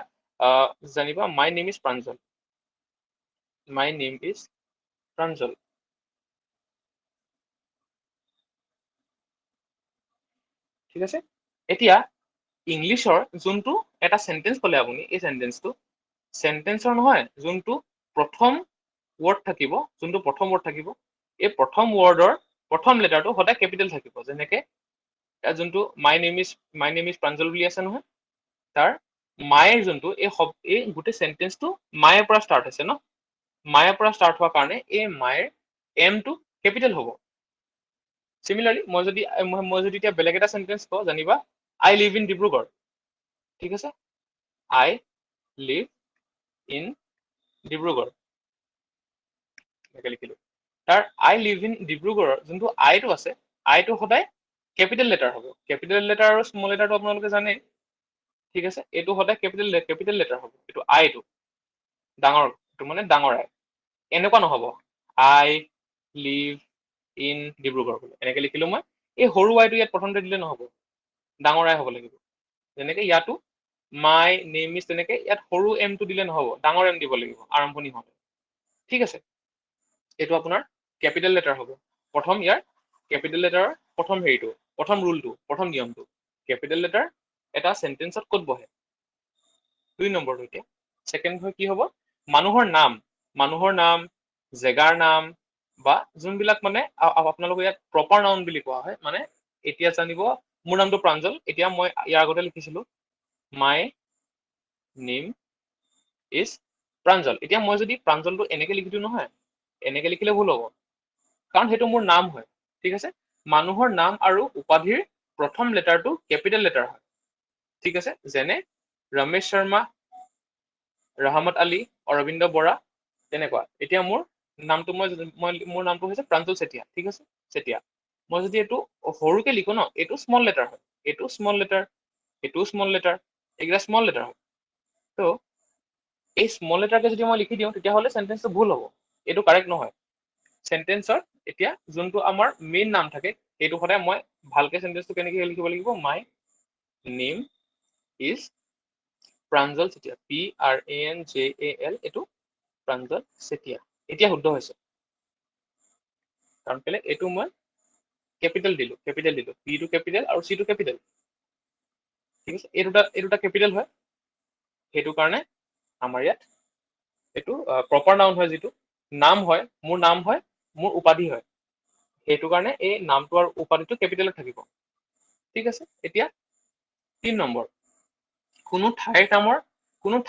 জানিবা মাই name is Pranjal, my name is Pranjal. ঠিক আছে এতিয়া ইংলিছৰ যোনটো এটা সেন্টেন্স ক'লে আপুনি এই সেন্টেন্সৰ নহয় যোনটো প্ৰথম ৱৰ্ড থাকিব এই প্ৰথম ৱৰ্ডৰ প্ৰথম লেটাৰটো সদায় কেপিটেল থাকিব যেনেকে যোনটো মাই নেম ইজ প্ৰাঞ্জল বুলি আছে নহয় তাৰ মায়েৰ যোনটো এই গোটেই সেন্টেন্সটো মায়েৰ পৰা ষ্টাৰ্ট হৈছে ন মায়েৰ পৰা ষ্টাৰ্ট হোৱাৰ কাৰণে এই মায়েৰ এমটো কেপিটেল হ'ব সিমিলাৰলি মই যদি এতিয়া বেলেগ এটা সেন্টেন্স কওঁ জানিবা আই লিভ ইন ডিব্ৰুগড় ঠিক আছে আই লিভ ইন ডিব্ৰুগড় এনেকে লিখিলো তাৰ আই লিভ ইন ডিব্ৰুগড়ৰ যোনটো আইটো আছে আইটো সদায় কেপিটেল লেটাৰ হ'ব কেপিটেল লেটাৰ আৰু স্মল লেটাৰটো আপোনালোকে জানে ঠিক আছে এইটো সদায় কেপিটেল লেটাৰ হ'ব এইটো আইটো এইটো মানে ডাঙৰ আই এনেকুৱা নহ'ব আই লিভ ইন ডিব্ৰুগড় বুলি এনেকে লিখিলো মই এই সৰু আইটো ইয়াত প্ৰথমতে দিলে নহ'ব ডাঙৰ আই হ'ব লাগিব যেনেকে ইয়াতো মাই নেম ইজ তেনেকে ইয়াত সৰু এমটো দিলে নহ'ব ডাঙৰ এম দিব লাগিব আৰম্ভণি হওঁতে ঠিক আছে এইটো আপোনাৰ কেপিটেল লেটাৰ হ'ব প্ৰথম ইয়াৰ কেপিটেল লেটাৰৰ প্ৰথম ৰুলটো প্ৰথম নিয়মটো কেপিটেল লেটাৰ এটা সেন্টেন্সত ক'ত বহে 2 নম্বৰটো এতিয়া সেকেন্ড হয় কি হ'ব মানুহৰ নাম জেগাৰ নাম বা যোনবিলাক মানে আপোনালোকে ইয়াত প্ৰপাৰ নাউন বুলি কোৱা হয় মানে এতিয়া জানিব মোৰ নামটো প্ৰাঞ্জল এতিয়া মই ইয়াৰ আগতে লিখিছিলো মাই নেম ইজ প্ৰাঞ্জল এতিয়া মই যদি প্ৰাঞ্জলটো এনেকে লিখি দিওঁ নহয় এনেকে লিখিলে ভুল হ'ব কাৰণ সেইটো মোৰ নাম হয় ঠিক আছে মানুহৰ নাম আৰু উপাধিৰ প্ৰথম লেটাৰটো কেপিটেল লেটাৰ হয় ঠিক আছে যেনে ৰমেশ শৰ্মা ৰহমত আলী অৰবিন্দ বৰা তেনেকুৱা এতিয়া মোৰ নামটো মোৰ নামটো হৈছে প্ৰাঞ্জল চেতিয়া ঠিক আছে চেতিয়া মই যদি এইটো সৰুকে লিখো ন এইটো স্মল লেটাৰ হয় এইটো স্মল লেটাৰ এইটোও স্মল লেটাৰ এইকেইটা স্মল লেটাৰ হয় তো এই স্মল লেটাৰকে যদি মই লিখি দিওঁ তেতিয়াহ'লে সেন্টেন্সটো ভুল হ'ব এইটো কাৰেক্ট নহয় সেন্টেন্সৰ এতিয়া যোনটো আমাৰ মেইন নাম থাকে সেইটো সদায় মই ভালকে সেন্টেন্সটো কেনেকে লিখিব লাগিব মাই name is Pranjal Chetia PRANJAL এইটো প্ৰাঞ্জল চেতিয়া এতিয়া শুদ্ধ হৈছে কাৰণ কেলে এইটো মই কেপিটেল দিলো পি টো কেপিটেল আৰু চি টো কেপিটেল ঠিক আছে এই দুটা কেপিটেল হয় সেইটো কাৰণে আমাৰ ইয়াত এইটো প্ৰপাৰ নাউন হয় যিটো নাম হয় মোৰ উপাধি হয় সেইটো কাৰণে এই নামটো আৰু উপাধিটো কেপিটেলত থাকিব ঠিক আছে এতিয়া 3 নম্বৰ কোনো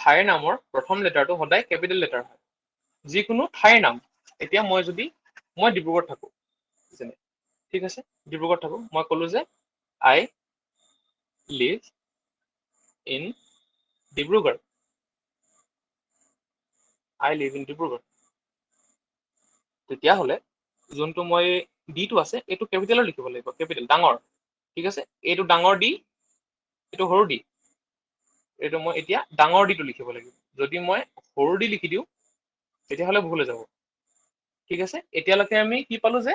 ঠাইৰ নামৰ প্ৰথম লেটাৰটো সদায় কেপিটেল লেটাৰ হয় যিকোনো ঠাইৰ নাম এতিয়া মই ডিব্ৰুগড়ত থাকো যেনে ঠিক আছে ডিব্ৰুগড়ত থাকো মই ক'লো যে আই লিভ ইন ডিব্ৰুগড় তেতিয়াহ'লে যোনটো মই ডিটো আছে এইটো কেপিটেলত লিখিব লাগিব কেপিটেল ডাঙৰ ঠিক আছে এইটো ডাঙৰ ডি এইটো সৰু ডি এইটো মই এতিয়া ডাঙৰ ডিটো লিখিব লাগিব যদি মই সৰু ডি লিখি দিওঁ তেতিয়াহ'লে ভুল হৈ যাব ঠিক আছে এতিয়ালৈকে আমি কি পালো যে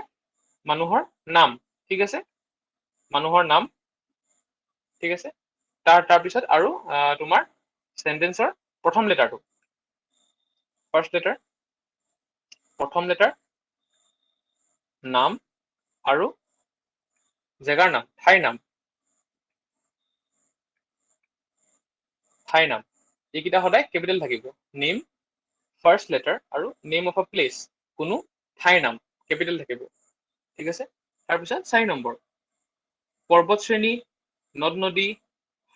মানুহৰ নাম ঠিক আছে মানুহৰ নাম ঠিক আছে তাৰপিছত আৰু তোমাৰ সেন্টেন্সৰ প্ৰথম লেটাৰটো ফাৰ্ষ্ট লেটাৰ প্ৰথম লেটাৰ নাম আৰু জেগাৰ নাম ঠাইৰ নাম এইকেইটা সদায় কেপিটেল থাকিব নেম ফাৰ্ষ্ট লেটাৰ আৰু নেম অফ আ প্লেচ কোনো ঠাইৰ নাম কেপিটেল থাকিব ঠিক আছে তাৰপিছত 4 নম্বৰ পৰ্বত শ্ৰেণী নদ নদী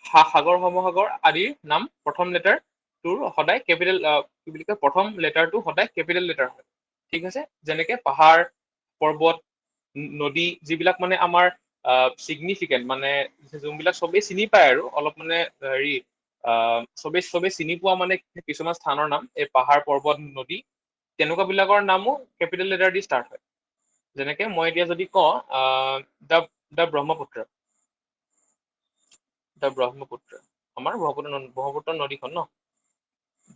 সাগৰ সমসাগৰ আদিৰ নাম প্ৰথম লেটাৰটোৰ সদায় কেপিটেল কি বুলি কয় প্ৰথম লেটাৰটো সদায় কেপিটেল লেটাৰ হয় ঠিক আছে যেনেকে পাহাৰ পৰ্বত নদী যিবিলাক মানে আমাৰ চিগনিফিকেণ্ট মানে যোনবিলাক চবেই চিনি পায় আৰু অলপ মানে হেৰি চবেই চিনি পোৱা মানে কিছুমান স্থানৰ নাম এই পাহাৰ পৰ্বত নদী তেনেকুৱা বিলাকৰ নামো কেপিটেল লেটাৰ দি ষ্টাৰ্ট হয় যেনেকে মই এতিয়া যদি কওঁ দ্য ব্ৰহ্মপুত্ৰ আমাৰ ব্ৰহ্মপুত্ৰ নদীখন ন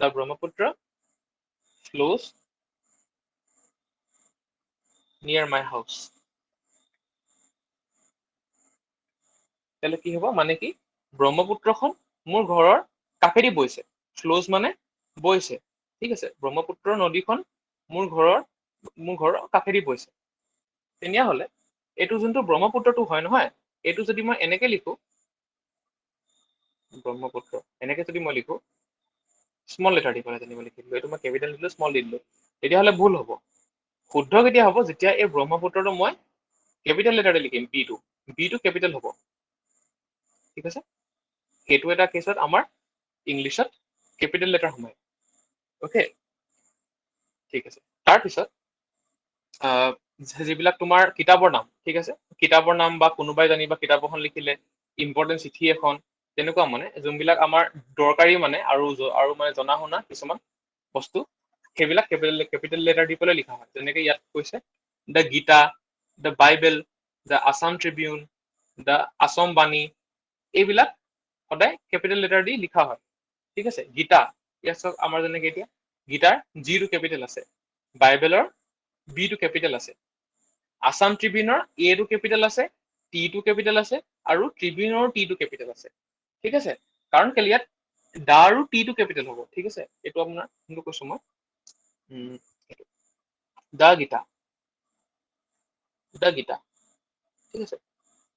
দ্য ব্ৰহ্মপুত্ৰ ফ্লোজ নিয়াৰ মাই হাউচ তাহলে কি হ'ব মানে কি ব্ৰহ্মপুত্ৰখন মোৰ ঘৰৰ কাষেদি বৈছে ফ্লোজ মানে বৈছে ঠিক আছে ব্ৰহ্মপুত্ৰ নদীখন মোৰ ঘৰৰ কাষেদি বৈছে তেনেহ'লে এইটো যোনটো ব্ৰহ্মপুত্ৰটো হয় নহয় এইটো যদি মই এনেকে লিখো ব্ৰহ্মপুত্ৰ এনেকে যদি মই লিখো স্মল লেটাৰ দি পেলাই যেনিবা লিখিলো এইটো মই কেপিটেল দিলো স্মল দি দিলো তেতিয়াহ'লে ভুল হ'ব শুদ্ধ কেতিয়া হ'ব যেতিয়া এই ব্ৰহ্মপুত্ৰটো মই কেপিটেল লেটাৰে লিখিম বিটো কেপিটেল হ'ব ঠিক আছে সেইটো এটা কেছত আমাৰ ইংলিছত কেপিটেল লেটাৰ সোমায় অ'কে ঠিক আছে তাৰপিছত যিবিলাক তোমাৰ কিতাপৰ নাম ঠিক আছে কিতাপৰ নাম বা কোনোবাই জানিবা কিতাপ এখন লিখিলে ইম্পৰ্টেণ্ট চিঠি এখন তেনেকুৱা মানে যোনবিলাক আমাৰ দৰকাৰী মানে আৰু মানে জনা শুনা কিছুমান বস্তু সেইবিলাক কেপিটেল লেটাৰ দি পেলাই লিখা হয় যেনেকে ইয়াত কৈছে the Gita the Bible the Assam Tribune the Assam Bani এইবিলাক সদায় কেপিটেল লেটাৰ দি লিখা হয় ঠিক আছে গীতা ইয়াত চাওক আমাৰ যেনেকে এতিয়া গীতাৰ জিটো কেপিটেল আছে বাইবেলৰ বিটো কেপিটেল আছে আছাম ট্ৰিবিউনৰ এটো কেপিটেল আছে টিটো কেপিটেল আছে আৰু ট্ৰিবিউনৰ টিটো কেপিটেল আছে ঠিক আছে কাৰণ কেলে ইয়াত দা আৰু টিটো কেপিটেল হ'ব ঠিক আছে এইটো আপোনাৰ যোনটো কৈছো মই দা গীতা ঠিক আছে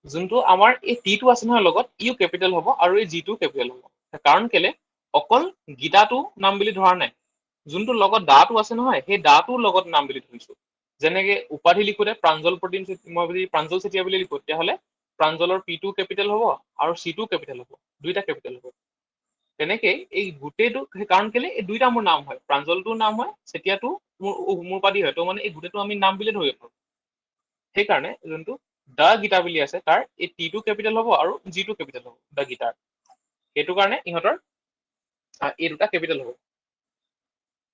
যোনটো আমাৰ এই টিটো আছে নহয় লগত ইও কেপিটেল হ'ব আৰু এই জিটো কেপিটেল হ'ব কাৰণ কেলে অকল গীতাটো নাম বুলি ধৰা নাই যোনটো লগত দাটো আছে নহয় সেই দাটোৰ লগত নাম বুলি ধৰিছো যেনেকে উপাধি লিখোতে প্ৰাঞ্জল প্ৰতিম মই যদি প্ৰাঞ্জল চেতিয়া বুলি লিখো তেতিয়াহ'লে প্ৰাঞ্জলৰ পিটো কেপিটেল হ'ব আৰু চিটো কেপিটেল হ'ব দুইটা কেপিটেল হ'ব তেনেকেই এই গোটেইটো কাৰণ কেলে এই দুইটা মোৰ নাম হয় প্ৰাঞ্জলটোৰ নাম হয় চেতিয়াটো মোৰ উপাধি হয় তো মানে এই গোটেইটো আমি নাম বুলি ধৰিব পাৰো সেইকাৰণে যোনটো দা গীতা বুলি আছে তাৰ এই টিটো কেপিটেল হ'ব আৰু জিটো কেপিটেল হ'ব দা গীতাৰ সেইটো কাৰণে ইহঁতৰ এই দুটা কেপিটেল হ'ব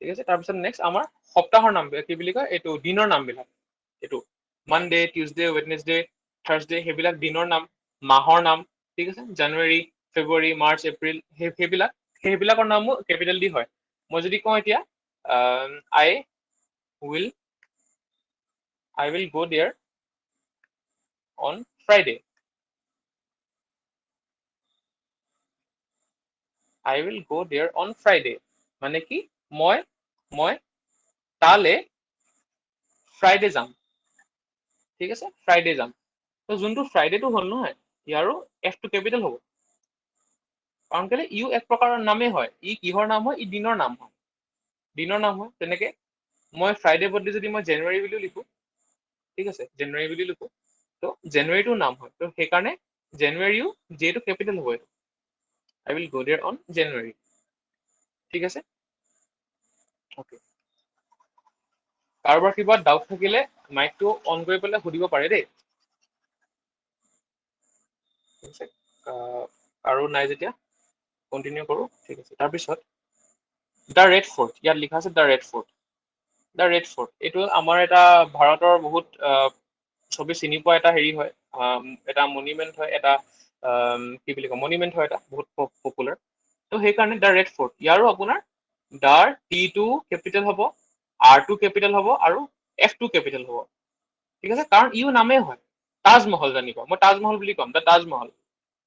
ঠিক আছে তাৰপিছত নেক্সট আমাৰ সপ্তাহৰ নাম কি বুলি কয় এইটো দিনৰ নামবিলাক এইটো মানডে টিউজডে ৱেডনেছডে থাৰ্ছডে সেইবিলাক দিনৰ নাম মাহৰ নাম ঠিক আছে জানুৱাৰী ফেব্ৰুৱাৰী মাৰ্চ এপ্ৰিল সেইবিলাকৰ নামো কেপিটেল দি হয় মই যদি কওঁ এতিয়া আই will go there on Friday. I will go there on Friday. মানে কি মই তালে ফ্ৰাইডে যাম ঠিক আছে ফ্ৰাইডে যাম তো যোনটো ফ্ৰাইডেটো হ'ল নহয় ইয়াৰো এফটো কেপিটেল হ'ব কাৰণ কেলে ইও এক প্ৰকাৰৰ নামেই হয় ই কিহৰ নাম হয় ই দিনৰ নাম হয় তেনেকে মই ফ্ৰাইডে বদলি যদি মই জানুৱাৰী বুলিও লিখো ঠিক আছে জানুৱাৰী বুলি লিখো তো জানুৱাৰীটোৰ নাম হয় তো সেইকাৰণে জানুৱাৰীও যিহেতু কেপিটেল হ'ব এইটো I will go there on January ঠিক আছে অকে কাৰোবাৰ কিবা ডাউট থাকিলে মাইকটো অন কৰি পেলাই সুধিব পাৰে দেই ঠিক আছে আৰু নাই যেতিয়া কণ্টিনিউ কৰো ঠিক আছে তাৰপিছত দ্য ৰেড ফৰ্ট ইয়াত লিখা আছে দ্য ৰেড ফৰ্ট এইটো আমাৰ এটা ভাৰতৰ বহুত চবে চিনি পোৱা এটা হেৰি হয় এটা মনুমেণ্ট হয় এটা কি বুলি কয় মনুমেণ্ট হয় এটা বহুত পপুলাৰ তো সেইকাৰণে দ্য ৰেড ফৰ্ট ইয়াৰো আপোনাৰ দাৰ টিটো কেপিটেল হ'ব আৰটো কেপিটেল হ'ব আৰু এফটো কেপিটেল হ'ব ঠিক আছে কাৰণ ইও নামেই হয় তাজমহল জানিব মই তাজমহল বুলি ক'ম দ্য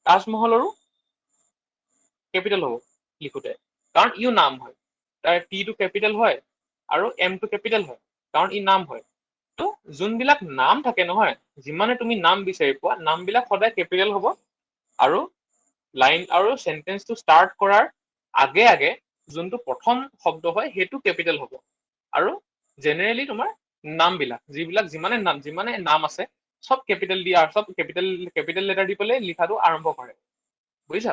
তাজমহলৰো কেপিটেল হ'ব লিখোতে কাৰণ ইও নাম হয় তাৰ টিটো কেপিটেল হয় আৰু এমটো কেপিটেল হয় কাৰণ ই নাম হয় তো যোনবিলাক নাম থাকে নহয় যিমানে তুমি নাম বিচাৰি পোৱা নামবিলাক সদায় কেপিটেল হ'ব আৰু লাইন আৰু সেন্টেন্সটো ষ্টাৰ্ট কৰাৰ আগে আগে যোনটো প্ৰথম শব্দ হয় সেইটো কেপিটেল হ'ব আৰু জেনেৰেলি তোমাৰ নামবিলাক যিমানে নাম আছে সব কেপিটেল দি আৰু সব কেপিটেল লেটাৰ দি পেলাই লিখাটো আৰম্ভ কৰে বুজিছা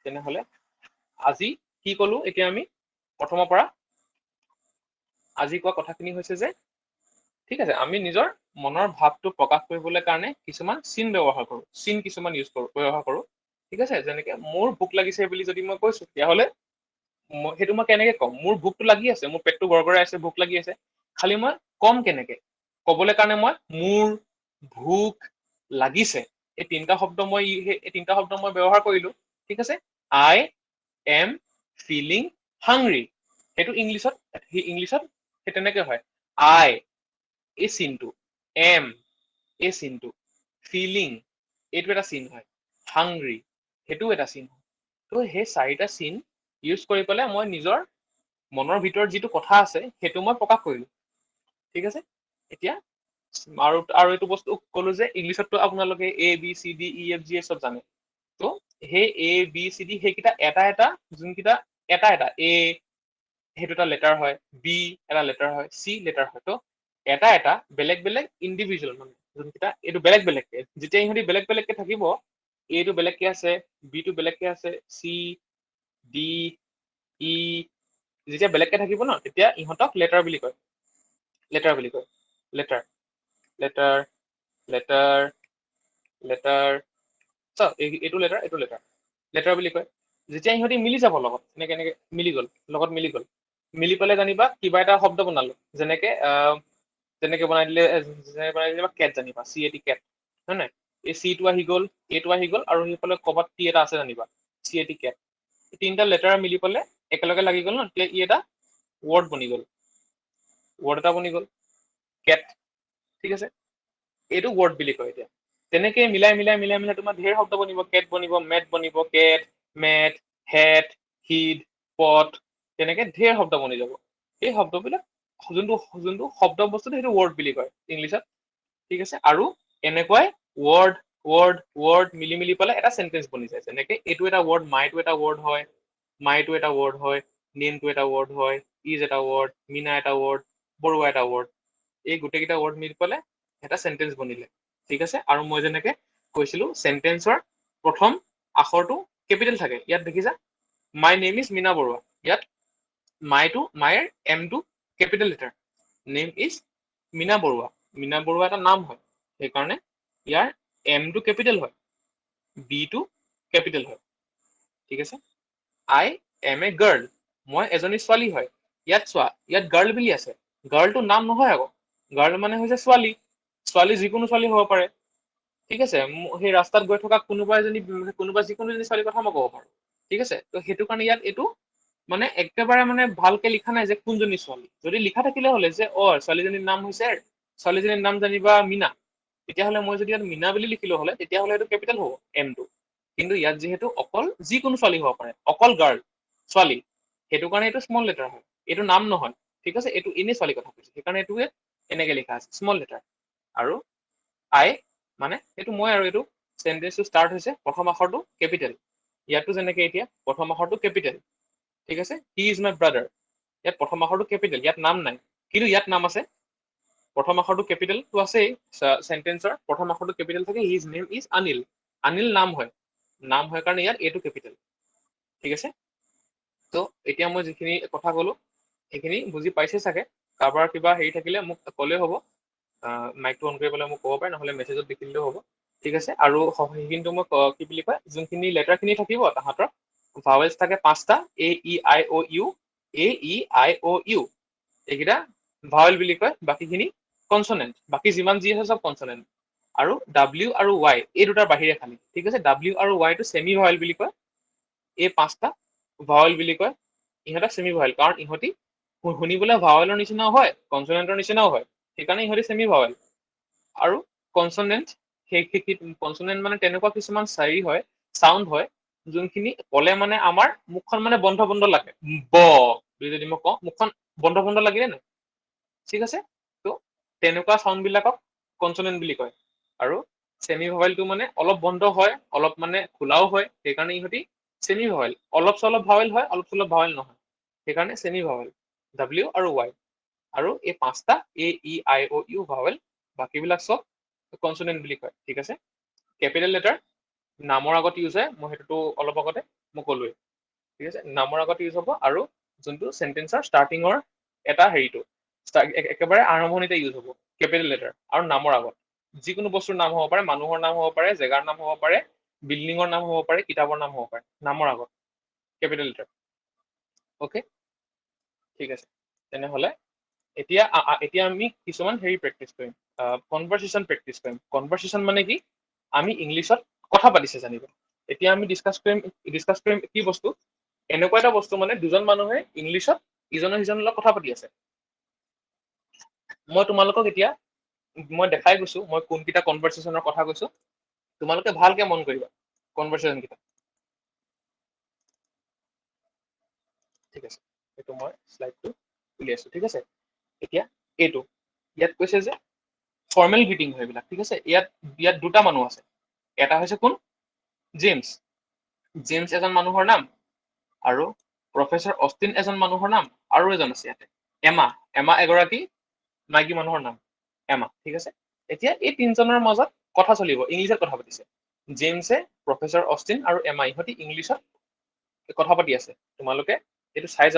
তেনেহলে আজি কি কলো এতিয়া আমি প্ৰথমৰ পৰা আজি কোৱা কথাখিনি হৈছে যে ঠিক আছে আমি নিজৰ মনৰ ভাৱটো প্ৰকাশ কৰিবলৈ কাৰণে কিছুমান চিন ব্যৱহাৰ কৰো ঠিক আছে যেনেকে মোৰ ভোক লাগিছে বুলি যদি মই কৈছো তেতিয়াহ'লে সেইটো মই কেনেকে ক'ম মোৰ ভোকটো লাগি আছে মোৰ পেটটো গৰগৰাই আছে ভোক লাগি আছে খালি মই কম কেনেকে ক'বলৈ কাৰণে মই মোৰ ভোক লাগিছে এই তিনিটা শব্দ মই ব্যৱহাৰ কৰিলো ঠিক আছে আই এম ফিলিং হাংৰি সেইটো ইংলিছত সেই তেনেকে হয় আই এই চিনটো এম এই চিনটো ফিলিং এইটো এটা চিন হয় হাংৰি সেইটোও এটা চিন হয় তো সেই চাৰিটা চিন ইউজ কৰি পেলাই মই নিজৰ মনৰ ভিতৰত যিটো কথা আছে সেইটো মই প্ৰকাশ কৰিলো ঠিক আছে এতিয়া আৰু আৰু এইটো বস্তু ক'লো যে ইংলিছততো আপোনালোকে ABCDEFG চব জানে। তো সেই ABCD সেইকেইটা এটা যোনকেইটা এটা A সেইটো এটা লেটাৰ হয়, B এটা লেটাৰ হয়, C লেটাৰ হয়। তো এটা বেলেগ বেলেগ ইণ্ডিভিজুৱেল মানে যোনকেইটা এইটো বেলেগ বেলেগকে যেতিয়া ইহঁতি বেলেগ বেলেগকে থাকিব, এটো বেলেগকে আছে, বিটো বেলেগকে আছে, চি ডি ই যেতিয়া বেলেগকে থাকিব ন, তেতিয়া ইহঁতক লেটাৰ বুলি কয়। লেটাৰ বুলি কয়। লেটাৰ লেটাৰ লেটাৰ লেটাৰ চাওক এইটো লেটাৰ এইটো লেটাৰ লেটাৰ বুলি কয়। যেতিয়া ইহঁতি মিলি যাব লগত এনেকে এনেকে মিলি গ'ল লগত মিলি গ'ল, মিলি পেলাই জানিবা কিবা এটা শব্দ বনালো, যেনেকে যেনেকে বনাই দিলে কেট জানিবা, CAT কেট হয় নাই। এই চিটো আহি গ'ল, এটো আহি গ'ল, আৰু সেইফালে ক'ৰবাত টি এটা আছে জানিবা, CAT কেট। তিনিটা লেটাৰ মিলি পেলাই একেলগে লাগি গ'ল ন, তেতিয়া ই এটা ৱৰ্ড বনি গ'ল, ৱৰ্ড এটা বনি গ'ল কেট। ঠিক আছে, এইটো ৱৰ্ড বুলি কয়। এতিয়া তেনেকে মিলাই মিলাই মিলাই মিলাই তোমাৰ ঢেৰ শব্দ বনিব, কেট বনিব, মেট বনিব, কেট মেট হেট হিড পট, তেনেকে ঢেৰ শব্দ বনি যাব। এই শব্দবিলাক যোনটো যোনটো শব্দ বস্তুটো সেইটো ৱৰ্ড বুলি কয় ইংলিছত। ঠিক আছে, আৰু এনেকুৱাই ৱৰ্ড ৱৰ্ড ৱৰ্ড মিলি মিলি পেলাই এটা চেন্টেন্স বনি যায়। যেনেকে এইটো এটা ৱৰ্ড, মাইটো এটা ৱৰ্ড হয়, মাইটো এটা ৱৰ্ড হয়, নেমটো এটা ৱৰ্ড হয়, ইজ এটা ৱৰ্ড, মিনা এটা ৱৰ্ড, বৰুৱা এটা ৱৰ্ড। এই গোটেইকেইটা ৱৰ্ড মিলি পেলাই এটা চেন্টেন্স বনিলে। ঠিক আছে, আৰু মই যেনেকে কৈছিলো চেন্টেন্সৰ প্ৰথম আখৰটো কেপিটেল থাকে। ইয়াত দেখিছা my name is Meena Barua, ইয়াত মাইৰ এমটো capital letter, name is Meena Barua. Meena Barua এটা নাম হয়, সেইকাৰণে ইয়াৰ এমটো কেপিটেল হয়, বিটো কেপিটেল হয়। ঠিক আছে, আই এম এ গাৰ্ল, মই এজনী ছোৱালী হয়। ইয়াত চোৱা, ইয়াত গাৰ্ল বুলি আছে, গাৰ্লটো নাম নহয় আকৌ, গাৰ্ল মানে হৈছে ছোৱালী। ছোৱালী যিকোনো ছোৱালী হ'ব পাৰে। ঠিক আছে, সেই ৰাস্তাত গৈ থকা কোনোবা যিকোনো এজনী ছোৱালীৰ কথা মই ক'ব পাৰো। ঠিক আছে, তো সেইটো কাৰণে ইয়াত এইটো মানে একেবাৰে মানে ভালকে লিখা নাই যে কোনজনী ছোৱালী। যদি লিখা থাকিলে হলে যে ছোৱালীজনীৰ নাম হৈছে, ছোৱালীজনীৰ নাম জানিবা মিনা, তেতিয়াহ'লে মই যদি ইয়াত মিনা বুলি লিখিলো হলে তেতিয়াহ'লে এইটো কেপিটেল হ'ব এমটো। কিন্তু ইয়াত যিহেতু অকল যিকোনো ছোৱালী হ'ব পাৰে, অকল গাৰ্ল ছোৱালী, সেইটো কাৰণে এইটো স্মল লেটাৰ হয়, এইটো নাম নহয়। ঠিক আছে, এইটো এনেই ছোৱালী কথা কৈছে, সেইকাৰণে এইটো এনেকে লিখা আছে স্মল লেটাৰ। আৰু আই মানে এইটো মই, আৰু এইটো চেন্টেন্সটো ষ্টাৰ্ট হৈছে প্ৰথম আখৰটো কেপিটেল। ইয়াতো যেনেকে এতিয়া প্ৰথম আখৰটো কেপিটেল। ঠিক আছে, হি ইজ মাই ব্ৰাদাৰ, ইয়াত প্ৰথম আখৰটো কেপিটেল, ইয়াত নাম নাই, কিন্তু ইয়াত নাম আছে। প্ৰথম আখৰটো কেপিটেলটো আছেই, চেন্টেন্সৰ প্ৰথম আখৰটো কেপিটেল থাকে। His name is Anil, Anil নাম হয়, নাম হয় কাৰণে ইয়াত এইটো কেপিটেল। ঠিক আছে, তো এতিয়া মই যিখিনি কথা ক'লো সেইখিনি বুজি পাইছে চাগে। কাৰোবাৰ কিবা হেৰি থাকিলে মোক ক'লেই হ'ব, মাইকটো অন কৰি পেলাই মোক ক'ব পাৰে, নহ'লে মেছেজত লিখি দিলেও হ'ব। ঠিক আছে, আৰু সেইখিনিতো মই কি বুলি কয়, যোনখিনি লেটাৰ খিনি থাকিব তাহাঁতৰ ভাৱেলছ থাকে 5টা, AEIOU, AEIOU, এইকেইটা ভাৱেল বুলি কয়। বাকীখিনি কনচনেণ্ট, বাকী যিমান যি আছে চব কনচনেণ্ট। আৰু W আৰু Y এই দুটাৰ বাহিৰে খালি। ঠিক আছে, W আৰু Y টো ছেমি ভাৱেল বুলি কয়, এই 5টা ভাৱেল বুলি কয়। ইহঁতক ছেমি ভাৱেল, কাৰণ ইহঁতি শুনিবলৈ ভাৱেলৰ নিচিনাও হয়, কনচনেণ্টৰ নিচিনাও হয়, সেইকাৰণে ইহঁতি ছেমি ভাৱেল। আৰু কনচনেণ্ট, সেই কনচনেণ্ট মানে তেনেকুৱা কিছুমান হয়, চাউণ্ড হয়, যোনখিনি ক'লে মানে আমাৰ মুখখন মানে বন্ধ বন্ধ লাগে, বুলি যদি মই কওঁ মুখখন বন্ধ বন্ধ লাগিলে নাই। ঠিক আছে, তো তেনেকুৱা চাউণ্ড বিলাকক কনচনেণ্ট বুলি কয়। আৰু ছেমি ভাৱেলটো মানে অলপ বন্ধ হয়, অলপ মানে খোলাও হয়, সেইকাৰণে ইহঁতি ছেমি ভাৱেল। অলপ চলপ ভাৱেল হয়, অলপ চলপ ভাৱেল নহয়, সেইকাৰণে ছেমি ভাৱেল W আৰু Y। আৰু এই 5টা AEIOU ভাৱেল, বাকীবিলাক চব কনচনেণ্ট বুলি কয়। ঠিক আছে, কেপিটেল লেটাৰ নামৰ আগত ইউজ হয়, মই সেইটোতো অলপ আগতে মই ক'লোৱেই। ঠিক আছে, নামৰ আগত ইউজ হ'ব, আৰু যোনটো চেন্টেন্সৰ ষ্টাৰ্টিঙৰ এটা হেৰিটো একেবাৰে আৰম্ভণিতে ইউজ হ'ব কেপিটেল লেটাৰ, আৰু নামৰ আগত যিকোনো বস্তুৰ নাম হ'ব পাৰে, মানুহৰ নাম হ'ব পাৰে, জেগাৰ নাম হ'ব পাৰে, বিল্ডিঙৰ নাম হ'ব পাৰে, কিতাপৰ নাম হ'ব পাৰে, নামৰ আগত কেপিটেল লেটাৰ। অ'কে, ঠিক আছে, তেনেহ'লে এতিয়া এতিয়া আমি কিছুমান হেৰি প্ৰেক্টিচ কৰিম, কনভাৰ্চেশ্যন প্ৰেক্টিচ কৰিম। কনভাৰ্চেশ্যন মানে কি, আমি ইংলিছত কথা পাতিছে জানিবা। এতিয়া আমি ডিছকাছ কৰিম কি বস্তু, এনেকুৱা এটা বস্তু মানে দুজন মানুহে ইংলিছত ইজনে সিজনৰ লগত কথা পাতি আছে। মই তোমালোকক এতিয়া মই দেখাই গৈছো মই কোনকেইটা কনভাৰ্চেশ্যনৰ কথা কৈছো, তোমালোকে ভালকে মন কৰিবা কনভাৰ্চেশ্যন কেইটা। ঠিক আছে, এইটো মই শ্লাইডটো উলিয়াইছো। ঠিক আছে, এতিয়া এইটো ইয়াত কৈছে যে ফৰ্মেল গ্ৰিটিং হয় এইবিলাক, ঠিক আছে। ইয়াত দুটা মানুহ আছে, এটা হৈছে কোন, জেমছ। জেমছ এজন মানুহৰ নাম, আৰু প্ৰফেচাৰ অষ্টিন এজন মানুহৰ নাম, আৰু এজন আছে ইয়াতে এমা। এমা এগৰাকী মাইকী মানুহৰ নাম, এমা, ঠিক আছে। এতিয়া এই তিনিজনৰ মাজত কথা চলিব, ইংলিছত কথা পাতিছে। জেমছে, প্ৰফেচাৰ অষ্টিন আৰু এমা, ইহঁতি ইংলিছত কথা পাতি আছে। তোমালোকে এইটো চাই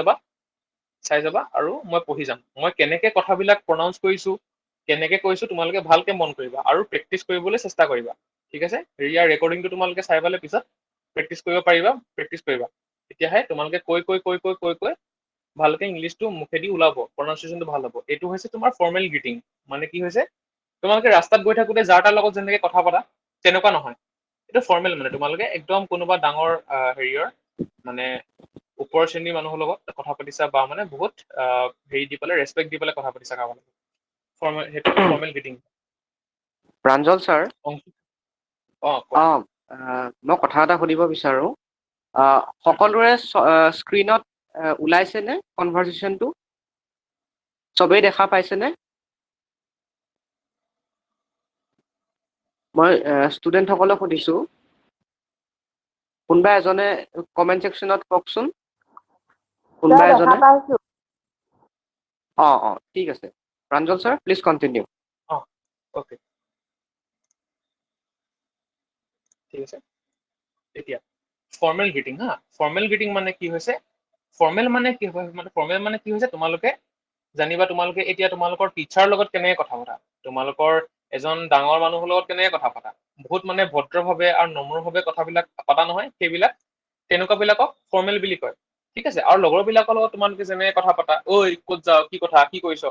যাবা আৰু মই পঢ়ি যাম। মই কেনেকে কথাবিলাক প্ৰনাউন্স কৰিছো, কেনেকে কৈছো, তোমালোকে ভালকে মন কৰিবা আৰু প্ৰেক্টিচ কৰিবলৈ চেষ্টা কৰিবা, ঠিক আছে। ইয়াৰ ৰেকৰ্ডিংটো তোমালোকে চাই পেলাই পিছত প্ৰেক্টিচ কৰিব পাৰিবা, প্ৰেক্টিচ কৰিবা। তেতিয়াহে তোমালোকে কৈ ভালকে ইংলিছটো মুখেদি ওলাব, প্ৰনাউন্সিয়েচনটো ভাল হ'ব। এইটো হৈছে তোমাৰ ফৰ্মেল গ্ৰিটিং। মানে কি হৈছে, তোমালোকে ৰাস্তাত গৈ থাকোতে যাৰ তাৰ লগত যেনেকে কথা পতা তেনেকুৱা নহয়, এইটো ফৰ্মেল। মানে তোমালোকে একদম কোনোবা ডাঙৰ হেৰিয়ৰ মানে ওপৰৰ শ্ৰেণীৰ মানুহৰ লগত কথা পাতিছা, বা মানে বহুত হেৰি দি পেলাই, ৰেচপেক্ট দি পেলাই কথা পাতিছা কাৰোবাৰ লগত, ফৰ্মেল, সেইটো ফৰ্মেল গ্ৰিটিং। প্ৰাঞ্জল ছাৰ, কোৱা। মই কথা এটা সুধিব বিচাৰো। সকলোৰে স্ক্ৰীনত ওলাইছেনে কনভাৰচেশ্যনটো? চবেই দেখা পাইছেনে? মই ষ্টুডেণ্টসকলক সুধিছো, কোনোবা এজনে কমেণ্ট ছেকশ্যনত কওকচোন। কোনোবা দেখা এজনে? পাইছো। ঠিক আছে। Pranjal sir, please continue. Okay, ঠিক আছে। এতিয়া ফৰ্মেল গ্ৰিটিং, ফৰ্মেল গ্ৰিটিং মানে কি হৈছে, ফৰ্মেল মানে কি হৈছে, তোমালোকে জানিবা, তোমালোকে এতিয়া তোমালোকৰ টিচাৰৰ লগত কেনেকে কথা পতা, তোমালোকৰ এজন ডাঙৰ মানুহৰ লগত কেনেকে কথা পতা, বহুত মানে ভদ্ৰভাৱে আৰু নম্ৰভাৱে কথাবিলাক পতা নহয়, সেইবিলাক তেনেকুৱা বিলাকক ফৰ্মেল বুলি কয়, ঠিক আছে। আৰু লগৰ বিলাকৰ লগত তোমালোকে যেনেকে কথা পতা, ঐ ক'ত যাও, কি কথা, কি কৰিছ,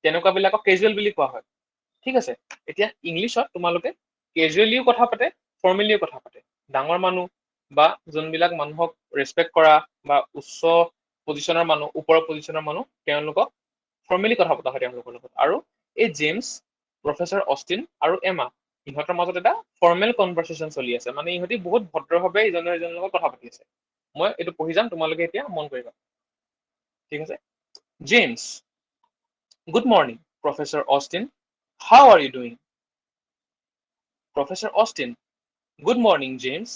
তেনেকুৱা বিলাকক কেজুৱেল বুলি কোৱা হয়, ঠিক আছে। এতিয়া ইংলিছত তোমালোকে কেজুৱেলিও কথা পাতে, ফৰ্মেলিও কথা পাতে। ডাঙৰ মানুহ বা যোনবিলাক মানুহক ৰেচপেক্ট কৰা বা উচ্চ পজিশ্যনৰ মানুহ, ওপৰৰ পজিশ্যনৰ মানুহ, তেওঁলোকক ফৰ্মেলি কথা পতা হয় তেওঁলোকৰ লগত। আৰু এই জেমছ, প্ৰফেচাৰ অষ্টিন আৰু এমা, ইহঁতৰ মাজত এটা ফৰ্মেল কনভাৰচেশ্যন চলি আছে। মানে ইহঁতি বহুত ভদ্ৰভাৱে ইজনে সিজনৰ লগত কথা পাতি আছে। মই এইটো পঢ়ি যাম, তোমালোকে এতিয়া মন কৰিবা, ঠিক আছে। James, good morning professor Austin, how are you doing? Professor Austin, good morning, James.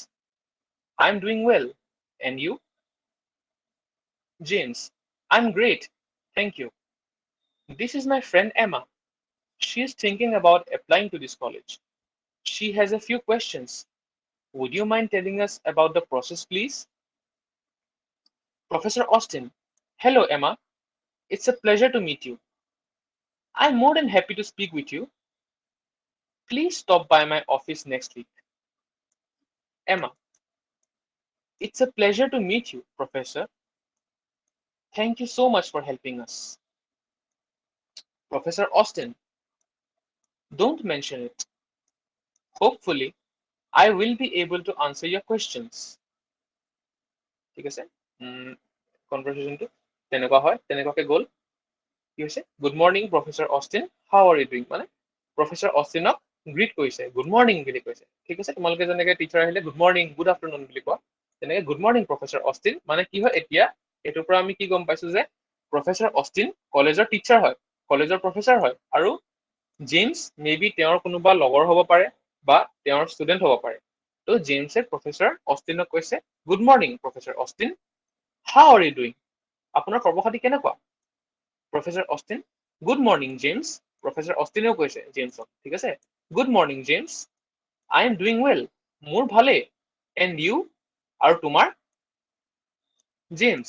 I'm doing well. And you? James, I'm great. Thank you. This is my friend Emma. She is thinking about applying to this college. She has a few questions. Would you mind telling us about the process, please? Professor Austin, hello, Emma. It's a pleasure to meet you. I'm more than happy to speak with you. Please stop by my office next week. Emma, it's a pleasure to meet you, Professor. Thank you so much for helping us. Professor Austin, don't mention it. Hopefully, I will be able to answer your questions. ঠিক আছে, কনভাৰচেশ্যনটো তেনেকুৱা হয়, তেনেকুৱাকে গ'ল। কি হৈছে, good morning professor Austin, how are you doing, মানে professor অষ্টিনক গ্ৰীট কৰিছে, গুড মৰ্ণিং বুলি কৈছে, ঠিক আছে। তোমালোকে যেনেকে টিচাৰ আহিলে গুড মৰ্ণিং, গুড আফটাৰনুন বুলি কোৱা, তেনেকে গুড মৰ্ণিং প্ৰফেচাৰ অষ্টিন। মানে কি হয়, এতিয়া এইটোৰ পৰা আমি কি গম পাইছো যে প্ৰফেচাৰ অষ্টিন কলেজৰ টিচাৰ হয়, কলেজৰ প্ৰফেচাৰ হয়, আৰু জেমছ মে বি তেওঁৰ কোনোবা লগৰ হ'ব পাৰে বা তেওঁৰ ষ্টুডেণ্ট হ'ব পাৰে। তো জেমছে প্ৰফেচাৰ অষ্টিনক কৈছে, good morning professor Austin, how are you doing? আপোনাৰ খবৰ খাতি কেনেকুৱা? Professor Austin, good morning James. Professor অষ্টিনেও কৈছে জেমছক, ঠিক আছে, good morning James, I am doing well, মোৰ ভালেই। এণ্ড ইউ, আৰু তোমাৰ? James,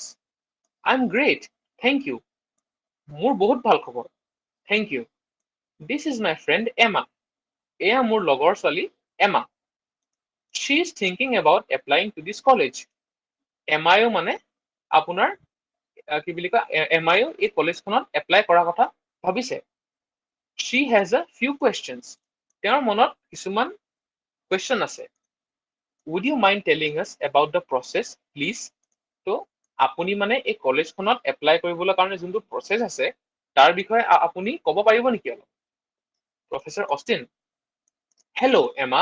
I am great, thank you, মোৰ বহুত ভাল খবৰ, thank you. This is my friend Emma, এয়া মোৰ লগৰ ছোৱালী Emma. She is thinking about applying to this college. এমায়েও মানে আপোনাৰ কি বুলি কয়, এমায়েও এই কলেজখনত এপ্লাই কৰাৰ কথা ভাবিছে। শ্বি হেজ এ ফিউ কুৱেশ্যনছ, তেওঁৰ মনত কিছুমান কুৱেশ্যন আছে। উড ইউ মাইণ্ড টেলিং আছ এবাউট দ্য প্ৰচেছ প্লিজ? তো আপুনি মানে এই কলেজখনত এপ্লাই কৰিবলৈ কাৰণে যোনটো প্ৰচেছ আছে তাৰ বিষয়ে আপুনি ক'ব পাৰিব নেকি অলপ? Professor Austin, hello' Emma,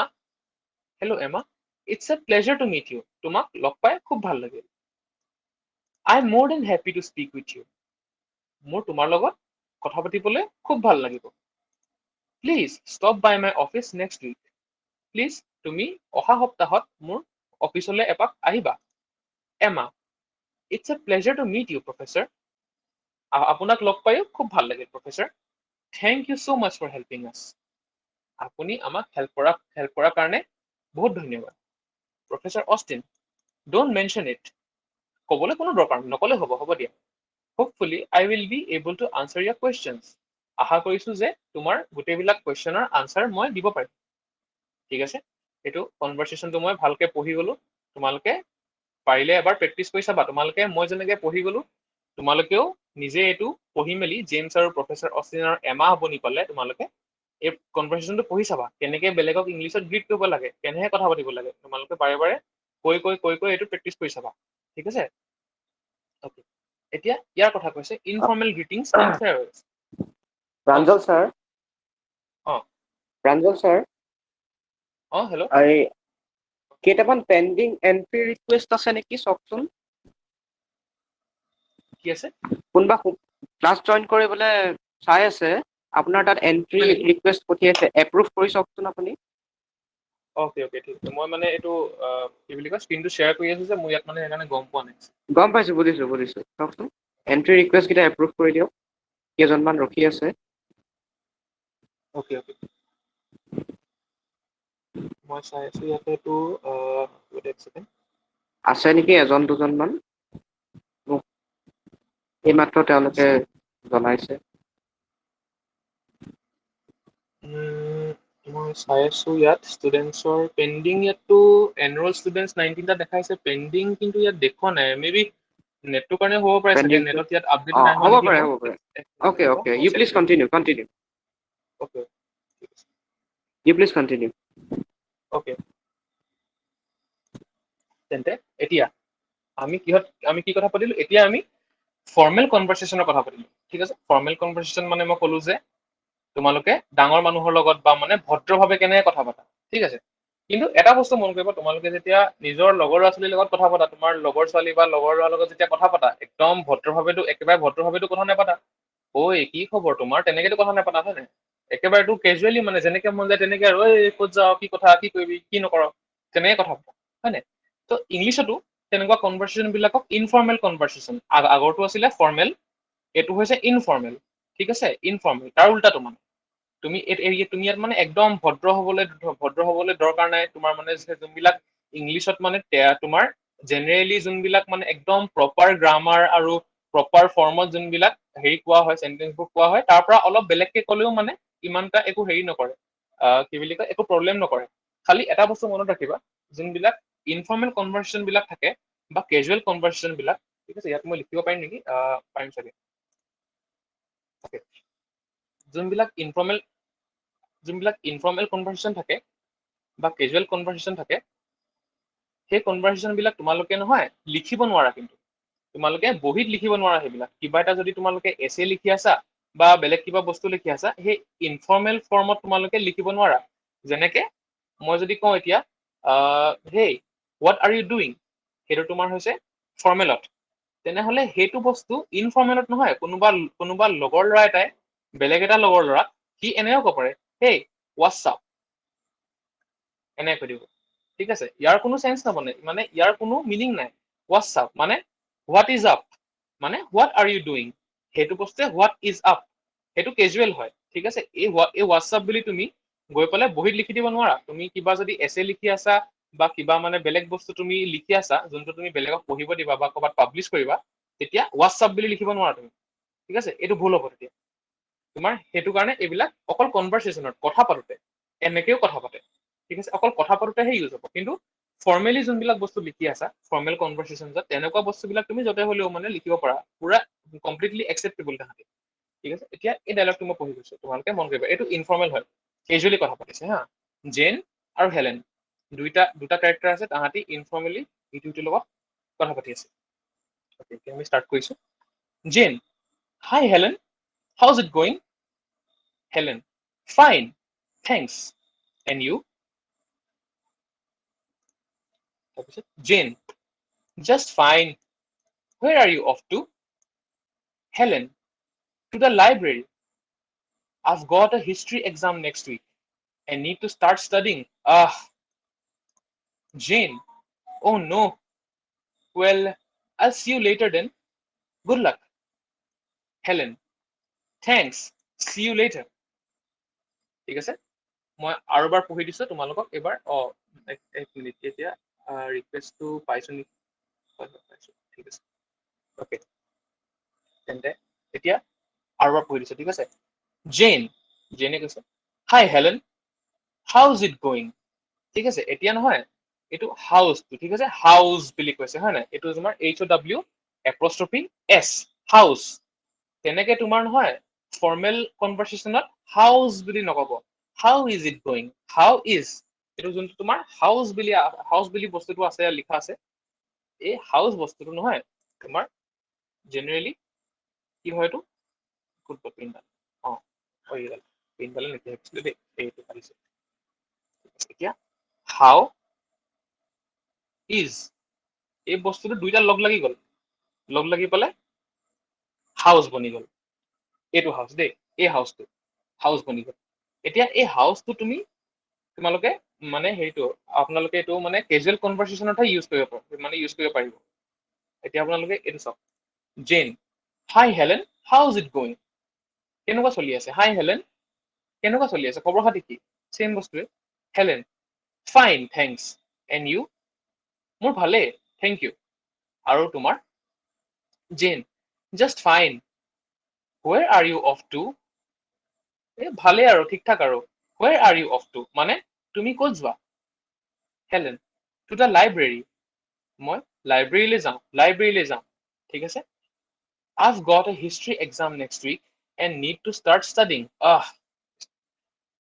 hello' Emma, it's a pleasure to meet you, তোমাক লগ পাই খুব ভাল লাগিল। আই এম মোৰ then happy to speak with you, মোৰ তোমাৰ লগত কথা পাতিবলৈ খুব ভাল লাগিব। Please stop by my office next week. Please তুমি অহা সপ্তাহত মোৰ অফিচলৈ এপাক আহিবা। Emma, it's a pleasure to meet you professor. আপোনাক লগ পায়ো খুব ভাল লাগিল professor. Thank you so' much for helping us. আপুনি আমাক হেল্প কৰাৰ কাৰণে বহুত ধন্যবাদ। Professor Austin, don't mention it. ক'বলৈ কোনো দৰকাৰ নক'লে হ'ব দিয়া। Hopefully I will be able to answer your questions. আশা কৰিছো যে তোমাৰ গোটেইবিলাক কুৱেশ্যনৰ আনচাৰ মই দিব পাৰিম। ঠিক আছে, এইটো কনভাৰচেশ্যনটো মই ভালকে পঢ়ি গলো। তোমালোকে পাৰিলে এবাৰ প্ৰেক্টিচ কৰি চাবা। তোমালোকে মই যেনেকে পঢ়ি গলো তোমালোকেও নিজে এইটো পঢ়ি মেলি জেমছ আৰু প্ৰফেচৰ অষ্টিনৰ এমা হ'ব নি পালে তোমালোকে এই কনভাৰচেশ্যনটো পঢ়ি চাবা। কেনেকে বেলেগক ইংলিছত গ্ৰীট কৰিব লাগে, কেনেকে কথা পাতিব লাগে, তোমালোকে বাৰে বাৰে কৈ এইটো প্ৰেক্টিচ কৰি চাবা। ঠিক আছে, অকে। এতিয়া ইয়াৰ কথা কৈছে informal greetings and farewells. Pranjal sir, অ প্ৰাঞ্জল ছাৰ, হেল্ল'। এই কেইটামান পেণ্ডিং এন্ট্ৰি ৰিকুৱেষ্ট আছে নেকি চাওকচোন। কি আছে? কোনোবা ক্লাছ জইন কৰিবলৈ চাই আছে, আপোনাৰ তাত এন্ট্ৰি হয় নেকি? ৰিকুৱেষ্ট পঠিয়াইছে, এপ্ৰুভ কৰি চাওকচোন আপুনি। অকে ঠিক আছে। মই মানে এইটো কি বুলি কয় স্ক্ৰীনটো শ্বেয়াৰ কৰি আছো যে মোৰ ইয়াত মানে সেইকাৰণে গম পোৱা নাই। গম পাইছো, বুজিছো চাওকচোন। এন্ট্ৰি ৰিকুৱেষ্ট কেইটা এপ্ৰুভ কৰি দিয়ক, কেইজনমান ৰখি আছে। অকে মই চাই আছো ইয়াতেতো এক ছেকেণ্ড। আছে নেকি এজন দুজনমান, মোক এইমাত্ৰ তেওঁলোকে জনাইছে। মই চাই আছো ইয়াত ষ্টুডেণ্টছৰ পেণ্ডিং, ইয়াততো এনৰল ষ্টুডেণ্টছ 19টা দেখাইছে। পেণ্ডিং কিন্তু ইয়াত দেখুওৱা নাই। মে বি নেটটোৰ কাৰণে হ'ব পাৰে চাগে, পেণ্ডিংটো নেটত ইয়াত আপডেট নাই হোৱা হ'ব নেকি পাৰে, মোৰ। হ'ব পাৰে। এক মিনিট ৰ'ব, অকে, মই ইউ চেক প্লিজ কৰি দিওঁ। কণ্টিনিউ, অকে ঠিক আছে। U please continue. অকে, তেন্তে এতিয়া আমি কি কথা পাতিলো? এতিয়া আমি ফৰ্মেল কনভাৰচেশ্যনৰ কথা পাতিলো। ঠিক আছে, ফৰ্মেল কনভাৰচেশ্যন মানে মই ক'লো যে তোমালোকে ডাঙৰ মানুহৰ লগত বা মানে ভদ্ৰভাৱে কেনেকে কথা পাতা। ঠিক আছে, কিন্তু এটা বস্তু মন কৰিবা, তোমালোকে যেতিয়া নিজৰ লগৰ ল'ৰা ছোৱালীৰ লগত কথা পতা, তোমাৰ লগৰ ছোৱালী বা লগৰ ল'ৰাৰ লগত যেতিয়া কথা পতা, একদম একেবাৰে ভদ্ৰভাৱেতো কথা নাপাতা। ঐ কি খবৰ তোমাৰ, তেনেকেতো কথা নাপাতা, হয় নাই? একেবাৰেতো কেজুৱেলি, মানে যেনেকে মন যায় তেনেকে আৰু, ঐ ক'ত যাওঁ, কি কথা, কি কৰিবি, কি নকৰ, তেনেকে কথা পতা, হয় নাই? ত' ইংলিছতো তেনেকুৱা কনভাৰচেশ্যন বিলাকক ইনফৰ্মেল কনভাৰচেশ্যন, আগৰটো আছিলে ফৰ্মেল, এইটো হৈছে ইনফৰ্মেল। ঠিক আছে, ইনফৰ্মেল তাৰ উল্টাটো মানে তুমি ইয়াত মানে একদম ভদ্ৰ হবলৈ দৰকাৰ নাই। তোমাৰ মানে যোনবিলাক ইংলিছত মানে তোমাৰ জেনেৰেলি যোনবিলাক মানে একদম প্ৰপাৰ গ্ৰামাৰ আৰু প্ৰপাৰ ফৰ্মত যোনবিলাক কোৱা হয়, চেন্টেন্সবোৰ কোৱা হয়, তাৰ পৰা অলপ বেলেগকে ক'লেও মানে ইমানটা একো নকৰে, কি বুলি কয়, একো প্ৰব্লেম নকৰে। খালি এটা বস্তু মনত ৰাখিবা, যোনবিলাক ইনফৰ্মেল কনভাৰচেশ্যন বিলাক থাকে বা কেজুৱেল কনভাৰচেশ্যন বিলাক, ঠিক আছে, ইয়াত মই লিখিব পাৰিম নেকি? পাৰিম চাগে। যোনবিলাক ইনফৰ্মেল কনভাৰচেশ্যন থাকে বা কেজুৱেল কনভাৰচেশ্যন থাকে, সেই কনভাৰচেশ্যন বিলাক তোমালোকে নহয় লিখিব নোৱাৰা। কিন্তু তোমালোকে বহীত লিখিব নোৱাৰা। সেইবিলাক কিবা এটা যদি তোমালোকে এছে লিখি আছা বা বেলেগ কিবা বস্তু লিখি আছা, সেই ইনফৰ্মেল ফৰ্মত তোমালোকে লিখিব নোৱাৰা। যেনেকে মই যদি কওঁ এতিয়া, হেই হোৱাট আৰ ইউ ডুইং, সেইটো তোমাৰ হৈছে ফৰ্মেলত, তেনেহলে সেইটো বস্তু ইনফৰ্মেলত নহয়। কোনোবা লগৰ ল'ৰা এটাই বেলেগ এটা লগৰ ল'ৰাক সি এনেও ক'ব পাৰে, হেই হোৱাটছ আপ, এনেকে কৈ দিব। ঠিক আছে, ইয়াৰ কোনো চেঞ্চ নবনে, মানে ইয়াৰ কোনো মিনিং নাই। হোৱাটছ আপ মানে হোৱাট ইজ আপ, মানে হোৱাট আৰ ইউ ডুইং, সেইটো বস্তুৱে হোৱাট ইজ আপ, সেইটো কেজুৱেল হয়। ঠিক আছে, এই হোৱাটছআপ বুলি তুমি গৈ পেলাই বহীত লিখি দিব নোৱাৰা। তুমি কিবা যদি এছে লিখি আছা বা কিবা মানে বেলেগ বস্তু তুমি লিখি আছা, যোনটো তুমি বেলেগক পঢ়িব দিবা বা ক'ৰবাত পাব্লিছ কৰিবা, তেতিয়া হোৱাটছআপ বুলি লিখিব নোৱাৰা তুমি। ঠিক আছে, এইটো ভুল হ'ব তেতিয়া তোমাৰ। সেইটো কাৰণে এইবিলাক অকল কনভাৰচেশ্যনত, কথা পাতোতে এনেকেও কথা পাতে। ঠিক আছে, অকল কথা পাতোতেহে ইউজ হ'ব। কিন্তু ফৰ্মেলি যোনবিলাক বস্তু লিখি আছা, ফৰ্মেল কনভাৰচেশ্যন, তেনেকুৱা বস্তুবিলাক তুমি য'তে হ'লেও মানে লিখিব পাৰা, পুৰা কমপ্লিটলি একচেপ্টেবল তাহাঁতি। ঠিক আছে, এতিয়া এই ডাইলগটো মই পঢ়ি গৈছো, তোমালোকে মন কৰিবা, এইটো ইনফৰ্মেল হয়, কেজুৱেলি কথা পাতিছে হা। জেন আৰু হেলেন দুটা কেৰেক্টাৰ আছে, তাহাঁতি ইনফৰ্মেলি ইটো সিটোৰ লগত কথা পাতি আছে। এতিয়া আমি ষ্টাৰ্ট কৰিছো। Jane, hi Helen, how's it going? Helen, fine, thanks, and you? তাৰপিছত Jane, just fine, where are you off to? Helen, to the library. I've got a history exam next week and need to start studying. Jane. Oh no. Well, I'll see you later then. Good luck. Helen. Thanks. See you later. ঠিক আছে মই আৰু এবাৰ পঢ়ি দিছো তোমালোকক এবাৰ এক মিনিট এতিয়া ৰিকুৱেষ্টটো পাইছো নেকি পাইছো ঠিক আছে অ'কে তেন্তে এতিয়া আৰু এবাৰ পঢ়ি দিছো ঠিক আছে জেনে কৈছে হাই হেলেন হাউজ ইট গোয়িং ঠিক আছে এতিয়া নহয় এইটো হাউচটো ঠিক আছে হাউচ বুলি কৈছে হয় নাই এইটো তোমাৰ HOW এপ্ৰষ্ট্ৰফি S হাউচ তেনেকে তোমাৰ নহয় ফৰ্মেল কনভাৰচেশ্যনত হাউচ বুলি নকব how is it going how is এইটো যোনটো তোমাৰ হাউচ বুলি বস্তুটো আছে লিখা আছে এই হাউচ বস্তুটো নহয় তোমাৰ জেনেৰেলি কি হয় এইটো ক'ত পিনডাল পিনডালে নেকি দেই এইটো পাৰিছে এতিয়া হাউ ইজ এই বস্তুটো দুইটা লগ লাগি পেলাই হাউচ বনি গ'ল এইটো হাউচ দেই এই হাউচটো হাউচ বনি গ'ল এতিয়া এই হাউচটো তোমালোকে মানে হেৰিটো আপোনালোকে এইটো মানে কেজুৱেল কনভাৰচেশ্যনতহে ইউজ কৰিব পাৰিব এতিয়া আপোনালোকে এইটো চাওক জেন hi Helen how's it going কেনেকুৱা চলি আছে হাই হেলেন কেনেকুৱা চলি আছে খবৰ খাতি কি চেম বস্তুৱে Helen fine thanks and you মোৰ ভালেই থেংক ইউ আৰু তোমাৰ Jane just fine where are you off to ভালেই আৰু ঠিক ঠাক আৰু where are you off to মানে তুমি ক'ত যোৱা হেলেন টু দ্য লাইব্ৰেৰী মই লাইব্ৰেৰীলৈ যাওঁ ঠিক আছে I've got a history exam next week and need to start studying.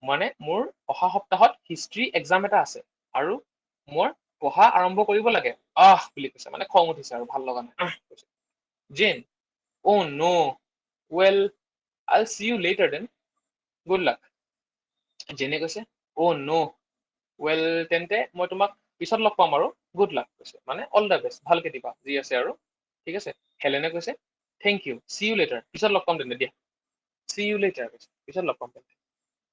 মানে মোৰ অহা সপ্তাহত হিষ্ট্ৰী এক্সাম এটা আছে আৰু মই পঢ়া আৰম্ভ কৰিব লাগে বুলি কৈছে মানে খং উঠিছে আৰু ভাল লগা নাই জেন অ' নো well I'll see you later then. Good luck. জেনে কৈছে অ' নো ৱেল তেন্তে মই তোমাক পিছত লগ পাম আৰু গুড লাক কৈছে মানে অল দ্য বেষ্ট ভালকে দিবা যি আছে আৰু ঠিক আছে হেলেনে কৈছে thank you see you later পিছত লগ পাম তেন্তে দিয়া চি ইউ লেটাৰ কৈছে পিছত লগ পাম তেন্তে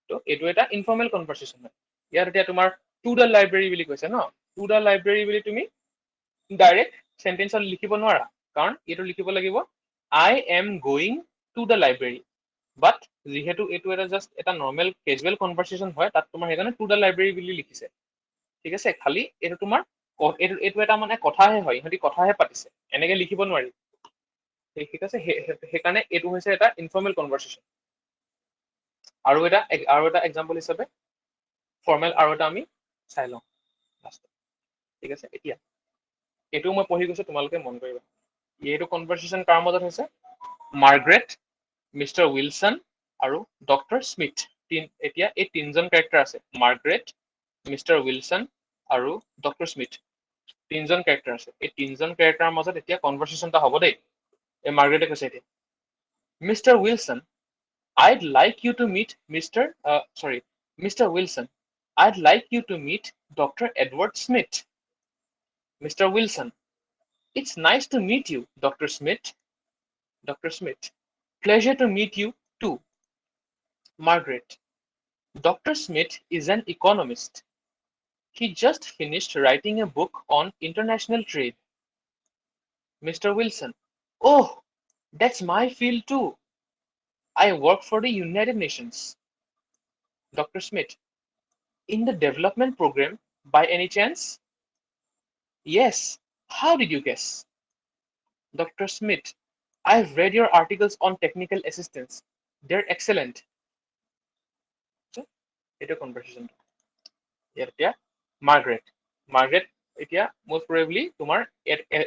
তো এইটো এটা ইনফৰ্মেল কনভাৰচেশ্যন হয় ইয়াত এতিয়া তোমাৰ টু দ্য লাইব্ৰেৰী বুলি কৈছে ন টু দ্য লাইব্ৰেৰী বুলি তুমি ডাইৰেক্ট চেণ্টেন্সত লিখিব নোৱাৰা কাৰণ এইটো লিখিব লাগিব I am going to the library but যিহেতু এইটো এটা জাষ্ট এটা নৰ্মেল কেজুৱেল কনভাৰচেশ্যন হয় তাত তোমাৰ সেইকাৰণে টু দ্য লাইব্ৰেৰী বুলি লিখিছে ঠিক আছে খালি এইটো তোমাৰ এইটো এটা মানে কথাহে হয় ইহঁতি কথাহে পাতিছে এনেকে লিখিব নোৱাৰি ঠিক আছে সেইকাৰণে এইটো হৈছে এটা ইনফৰ্মেল কনভাৰচেশ্যন আৰু এটা এক্সাম্পল হিচাপে ফৰ্মেল আৰু এটা আমি চাই লওঁ ঠিক আছে এতিয়া এইটো মই পঢ়ি গৈছো তোমালোকে মন কৰিবা এইটো কনভাৰচেশ্যন কাৰ মাজত হৈছে মাৰ্গ্ৰেট মিষ্টাৰ উইলছন আৰু ডক্টৰ স্মিথ এতিয়া এই তিনিজন কেৰেক্টাৰ আছে মাৰ্গ্ৰেট মিষ্টাৰ উইলছন আৰু ডক্টৰ স্মিথ তিনিজন কেৰেক্টাৰ আছে এই তিনিজন কেৰেক্টাৰৰ মাজত এতিয়া কনভাৰচেশ্যন এটা হ'ব দেই এই মাৰ্গ্ৰেটে কৈছে এতিয়া mister Wilson I'd like you to meet Mr. Wilson. I'd like you to meet Dr. Edward Smith. Mr. Wilson, it's nice to meet you, Dr. Smith. Dr. Smith, pleasure to meet you too. Margaret, Dr. Smith is an economist. He just finished writing a book on international trade. Mr. Wilson, oh, that's my field too. I work for the United Nations. Dr. Smith, in the development program by any chance? Yes. How did you guess? Dr. Smith, I've read your articles on technical assistance. They're excellent. So, এটা conversation. এতিয়া মাৰ্গ্ৰেট এতিয়া most probably তোমাৰ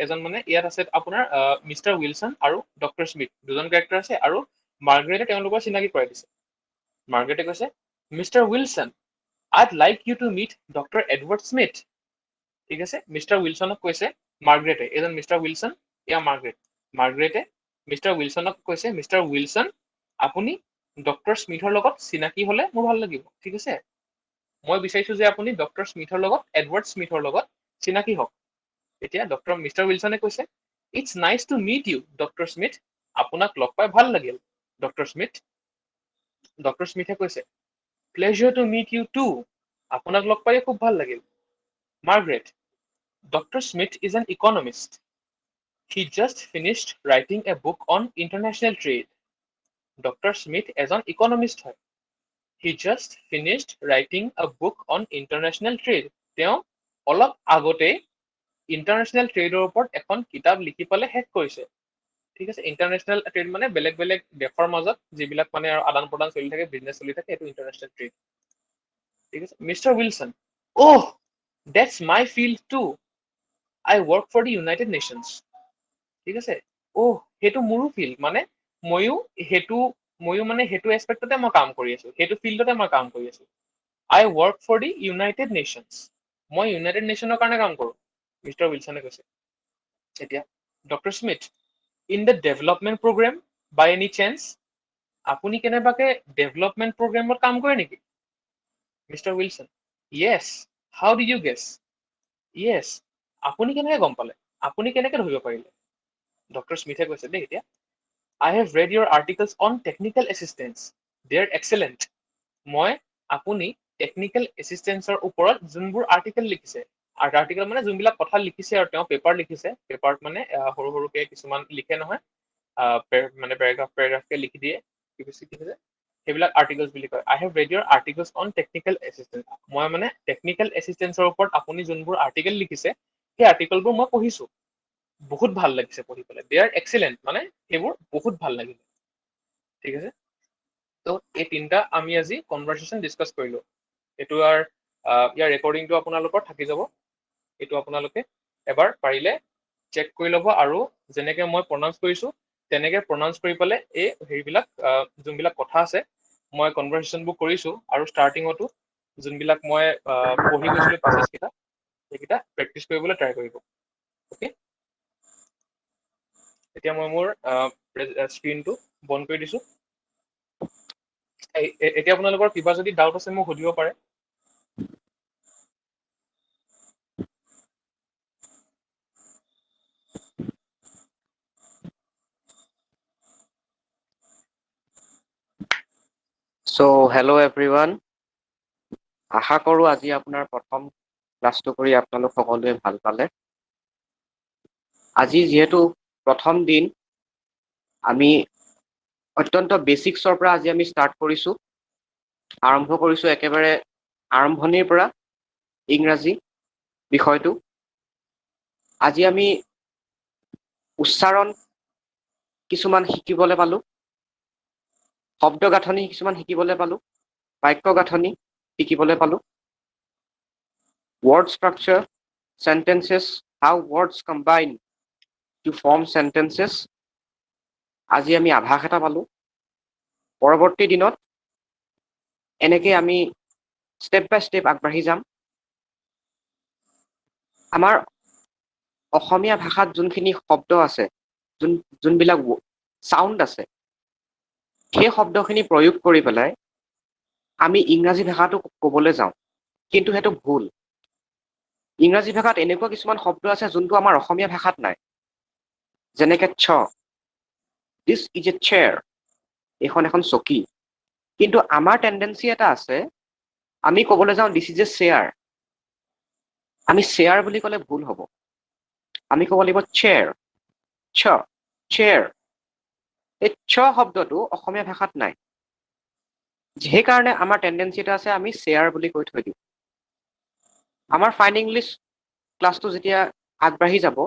এজন মানে ইয়াত আছে আপোনাৰ mister Wilson আৰু ডক্টৰ স্মিথ দুজন কেৰেক্টাৰ আছে আৰু মাৰ্গ্ৰেটে তেওঁলোকৰ চিনাকি কৰাই দিছে মাৰ্গ্ৰেটে কৈছে mister Wilson I'd like you to meet Dr. Edward Smith. ঠিক আছে মিষ্টাৰ উইলছনক কৈছে মাৰ্গ্ৰেটে এজন মিষ্টাৰ উইলছন এয়া মাৰ্গ্ৰেটে মিষ্টাৰ উইলছনক কৈছে মিষ্টাৰ উইলছন আপুনি ডক্টৰ স্মিথৰ লগত চিনাকি হলে মোৰ ভাল লাগিব ঠিক আছে মই বিচাৰিছো যে আপুনি ডক্টৰ স্মিথৰ লগত এডৱাৰ্ড স্মিথৰ লগত চিনাকি হওক এতিয়া মিষ্টাৰ উইলছনে কৈছে it's nice to meet you doctor Smith আপোনাক লগ পাই ভাল লাগিল ডক্টৰ স্মিথ ডক্টৰ স্মিথে কৈছে pleasure to meet you too, আপোনাক লগ পাই খুব ভাল লাগিল। Margaret, doctor Smith is an economist, he just finished writing a book on international trade. Doctor Smith এজন ইকনমিষ্ট হয়। He just finished writing a book on international trade. তেওঁ অলপ আগতেই ইণ্টাৰনেশ্যনেল ট্ৰেডৰ ওপৰত এখন কিতাপ লিখি পেলাই শেষ কৰিছে। ঠিক আছে, ইণ্টাৰনেশ্যনেল ট্ৰেড মানে বেলেগ বেলেগ দেশৰ মাজত যিবিলাক মানে আৰু আদান প্ৰদান চলি থাকে, বিজনেছ চলি থাকে, সেইটো ইণ্টাৰনেশ্যনেল ট্ৰেড। ঠিক আছে, Mr Wilson, oh that's my field too, I work for the United Nations. ঠিক আছে, অহ সেইটো মোৰো ফিল্ড, মানে ময়ো সেইটো এছপেক্টতে মই কাম কৰি আছো, সেইটো ফিল্ডতে মই কাম কৰি আছো। I work for the United Nations, মই ইউনাইটেড নেশ্যনৰ কাৰণে কাম কৰো, মিষ্টাৰ উইলছনে কৈছে। এতিয়া doctor Smith, in the development programme by any chance, আপুনি কেনেবাকে ডেভেলপমেণ্ট প্ৰগ্ৰেমত কাম কৰে নেকি? Mister Wilson, yes, how did you guess? Yes, আপুনি কেনেকে গম পালে? আপুনি কেনেকে ধৰিব পাৰিলে? ডক্টৰ স্মিথে কৈছে দেই এতিয়া, I have read your articles on technical assistance. They are excellent. মই আপুনি টেকনিকেল এচিষ্টেঞ্চৰ ওপৰত যোনবোৰ আৰ্টিকেল লিখিছে, আৰ্টিকেল মানে যোনবিলাক কথা লিখিছে আৰু তেওঁ পেপাৰ লিখিছে, পেপাৰত মানে সৰু সৰুকে কিছুমান লিখে নহয়, মানে পেৰাগ্ৰাফকে লিখি দিয়ে, সেইবিলাক আৰ্টিকেলছ বুলি কয়। I have read your articles on technical assistance. মই মানে টেকনিকেল এচিষ্টেঞ্চৰ ওপৰত আপুনি যোনবোৰ আৰ্টিকেল লিখিছে, সেই আৰ্টিকেলবোৰ মই পঢ়িছো, বহুত ভাল লাগিছে পঢ়ি পেলাই। দে আৰ এক্সেলেণ্ট, মানে সেইবোৰ বহুত ভাল লাগিলে। ঠিক আছে, তো এই তিনিটা আমি আজি কনভাৰ্চেশ্যন ডিছকাছ কৰিলো। এইটো ইয়াৰ ৰেকৰ্ডিংটো আপোনালোকৰ থাকি যাব, এইটো আপোনালোকে এবাৰ পাৰিলে চেক কৰি ল'ব, আৰু যেনেকে মই প্ৰনাউন্স কৰিছো তেনেকে প্ৰনাউন্স কৰি পেলাই এই হেৰিবিলাক যোনবিলাক কথা আছে মই কনভাৰ্চেশ্যনবোৰ কৰিছো, আৰু ষ্টাৰ্টিঙতো যোনবিলাক মই পঢ়ি গৈছিলো পাছেজ কেইটা, সেইকেইটা প্ৰেক্টিচ কৰিবলৈ ট্ৰাই কৰিব। অ'কে, এতিয়া মই মোৰ স্ক্ৰীনটো বন্ধ কৰি দিছো। এতিয়া আপোনালোকৰ কিবা যদি ডাউট আছে মোক সুধিব পাৰে। So, hello everyone. আশা কৰোঁ আজি আপোনাৰ প্ৰথম ক্লাছটো কৰি আপোনালোক সকলোৱে ভাল পালে। আজি যিহেতু প্ৰথম দিন, আমি অত্যন্ত বেচিক্সৰ পৰা আজি আমি ষ্টাৰ্ট কৰিছোঁ। আৰম্ভ কৰিছোঁ একেবাৰে আৰম্ভণিৰ পৰা ইংৰাজী বিষয়টো। আজি আমি উচ্চাৰণ কিছুমান শিকিবলৈ পালোঁ, শব্দ গাঁথনি কিছুমান শিকিবলৈ পালোঁ, বাক্য গাঁথনি শিকিবলৈ পালোঁ, word structure, sentences, how words combine to form sentences. আজি আমি আভাস এটা পালোঁ। পৰৱৰ্তী দিনত এনেকে আমি ষ্টেপ বাই ষ্টেপ আগবাঢ়ি যাম। আমাৰ অসমীয়া ভাষাত যোনখিনি শব্দ আছে, যোনবিলাক চাউণ্ড আছে, সেই শব্দখিনি প্ৰয়োগ কৰি পেলাই আমি ইংৰাজী ভাষাটো ক'বলৈ যাওঁ, কিন্তু সেইটো ভুল। ইংৰাজী ভাষাত এনেকুৱা কিছুমান শব্দ আছে যোনটো আমাৰ অসমীয়া ভাষাত নাই, যেনেকে দিছ ইজ এ চেয়াৰ, এইখন এখন চকী। কিন্তু আমাৰ টেণ্ডেঞ্চি এটা আছে, আমি ক'বলৈ যাওঁ দিছ ইজ এ চেয়াৰ। আমি চেয়াৰ বুলি ক'লে ভুল হ'ব, আমি ক'ব লাগিব চেয়াৰ, চেয়াৰ। এই শব্দটো অসমীয়া ভাষাত নাই, সেইকাৰণে আমাৰ টেণ্ডেঞ্চি এটা আছে, আমি চেয়াৰ বুলি কৈ থৈ দিওঁ। আমাৰ ফাইন ইংলিছ ক্লাছটো যেতিয়া আগবাঢ়ি যাব,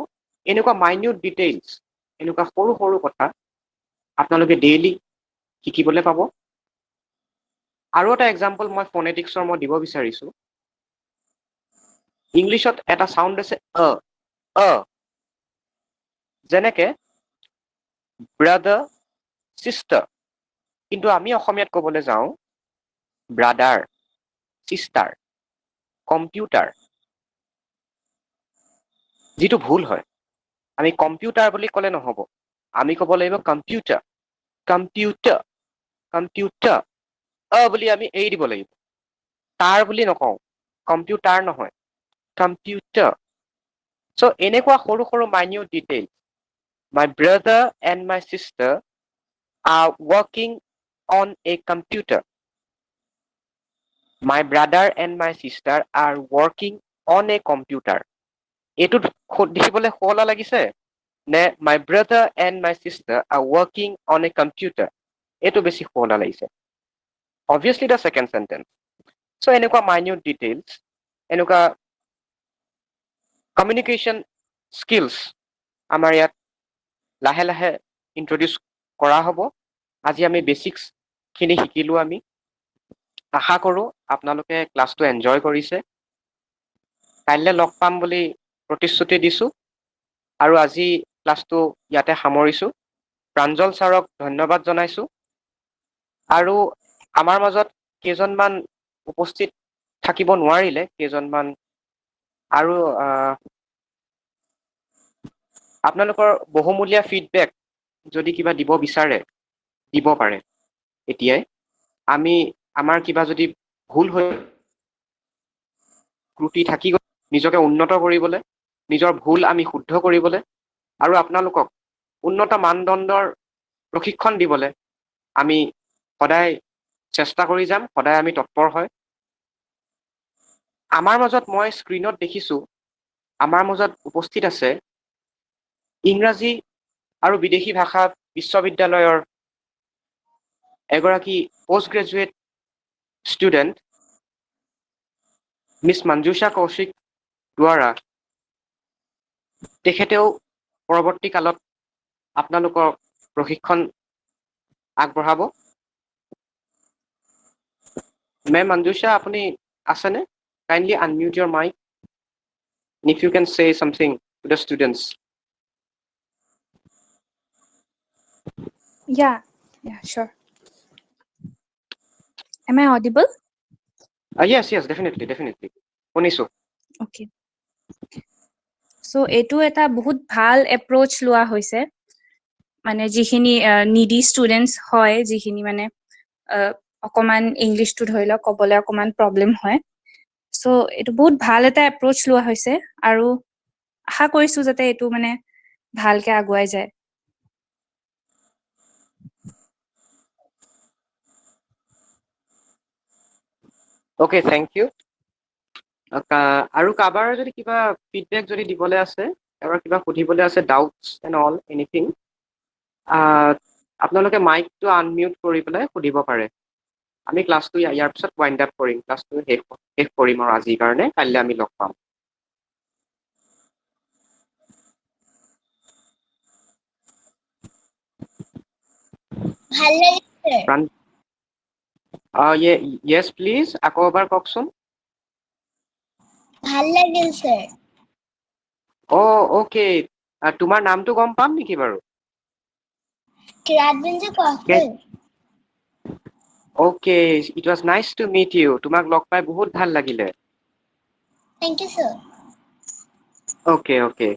এনেকুৱা মাইনিউট ডিটেইলছ, এনেকুৱা সৰু সৰু কথা আপোনালোকে ডেইলি শিকিবলৈ পাব। আৰু এটা এক্সাম্পল মই ফনেটিক্সৰ মই দিব বিচাৰিছোঁ। ইংলিছত এটা চাউণ্ড আছে যেনেকে ব্ৰাদাৰ, চিষ্টাৰ, কিন্তু আমি অসমীয়াত ক'বলৈ যাওঁ ব্ৰাদাৰ, চিষ্টাৰ, কম্পিউটাৰ, যিটো ভুল হয়। আমি কম্পিউটাৰ বুলি ক'লে নহ'ব, আমি ক'ব লাগিব কম্পিউটাৰ, কম্পিউটাৰ, কম্পিউটাৰ, বুলি আমি এৰি দিব লাগিব। তাৰ বুলি নকওঁ, কম্পিউটাৰ নহয়, কম্পিউটাৰ। চ' এনেকুৱা সৰু সৰু minute detail, my brother and my sister are working on a computer. My brother and my sister are working on a computer. এইটো দেখিবলৈ শুৱলা লাগিছে নে my brother and my sister are working on a computer? এইটো বেছি শুৱলা লাগিছে? Obviously the second sentence. So এনেকুৱা minute details, এনেকুৱা communication skills আমাৰ ইয়াত লাহে লাহে ইন্ট্ৰডিউচ কৰা হ'ব। আজি আমি বেচিক্স খিনি শিকিলো আমি। আশা কৰো আপোনালোকে ক্লাছটো এনজয় কৰিছে। কাইলৈ লগ পাম বুলি প্ৰতিশ্ৰুতি দিছো আৰু আজি ক্লাছটো ইয়াতে সামৰিছো। প্ৰাঞ্জল ছাৰক ধন্যবাদ জনাইছো আৰু আমাৰ মাজত কেইজনমান উপস্থিত থাকিব নোৱাৰিলে কেইজনমান আৰু আপোনালোকৰ বহুমূলীয়া ফিডবেক যদি কিবা দিব বিচাৰে দিব পাৰে এতিয়াই। আমি আমাৰ কিবা যদি ভুল হৈ ত্ৰুটি থাকি গ'ল নিজকে উন্নত কৰিবলৈ, নিজৰ ভুল আমি শুদ্ধ কৰিবলৈ আৰু আপোনালোকক উন্নত মানদণ্ডৰ প্ৰশিক্ষণ দিবলৈ আমি সদায় চেষ্টা কৰি যাম, সদায় আমি তৎপৰ হয়। আমাৰ মাজত মই স্ক্ৰীনত দেখিছো আমাৰ মাজত উপস্থিত আছে ইংৰাজী আৰু বিদেশী ভাষা বিশ্ববিদ্যালয়ৰ এগৰাকী পোষ্ট গ্ৰেজুৱেট ষ্টুডেণ্ট মিছ মঞ্জুষা কৌশিক দ্বাৰা। তেখেতেও পৰৱৰ্তী কালত আপোনালোকৰ প্ৰশিক্ষণ আগবঢ়াব। মেম মঞ্জুষা আপুনি আছেনে? Kindly unmute your mic and if you can say something to the students. Yeah, sure. Am I audible? Yes, definitely. শুনিছো। Okay. So এইটো এটা বহুত ভাল এপ্ৰোচ লোৱা হৈছে, মানে যিখিনি নিডি ষ্টুডেণ্টছ হয়, যিখিনি মানে অকমান ইংলিছটো ধৰি লওক ক'বলৈ অকমান প্ৰব্লেম হয়। চ' এইটো বহুত ভাল এটা এপ্ৰোচ লোৱা হৈছে আৰু আশা কৰিছো যাতে এইটো মানে ভালকে আগুৱাই যায়। Okay, thank you. আৰু কাবাৰ যদি কিবা ফিডবেক যদি দিবলৈ আছে, কাবাৰ কিবা সুধিবলৈ আছে, ডাউটছ এণ্ড অল এনিথিং, আপোনালোকে মাইকটো আনমিউট কৰি পেলাই সুধিব পাৰে। আমি ক্লাছটো ইয়াৰ পিছত ৱাইণ্ড আপ কৰিম, ক্লাছটো শেষ কৰিম আৰু আজিৰ কাৰণে। কাইলৈ আমি লগ পাম। ভাল লাগিছে। য়েছ প্লিজ, আকৌ এবাৰ কওকচোন। ভাল লাগিল স্যাৰ। অ'কে, তোমাৰ নামটো গম পাম নেকি বাৰু? কিৰাতবিঞ্জু Kaushal. Okay, it was nice to meet you. তোমাক লগ পাই বহুত ভাল লাগিলে। Thank you sir. Okay.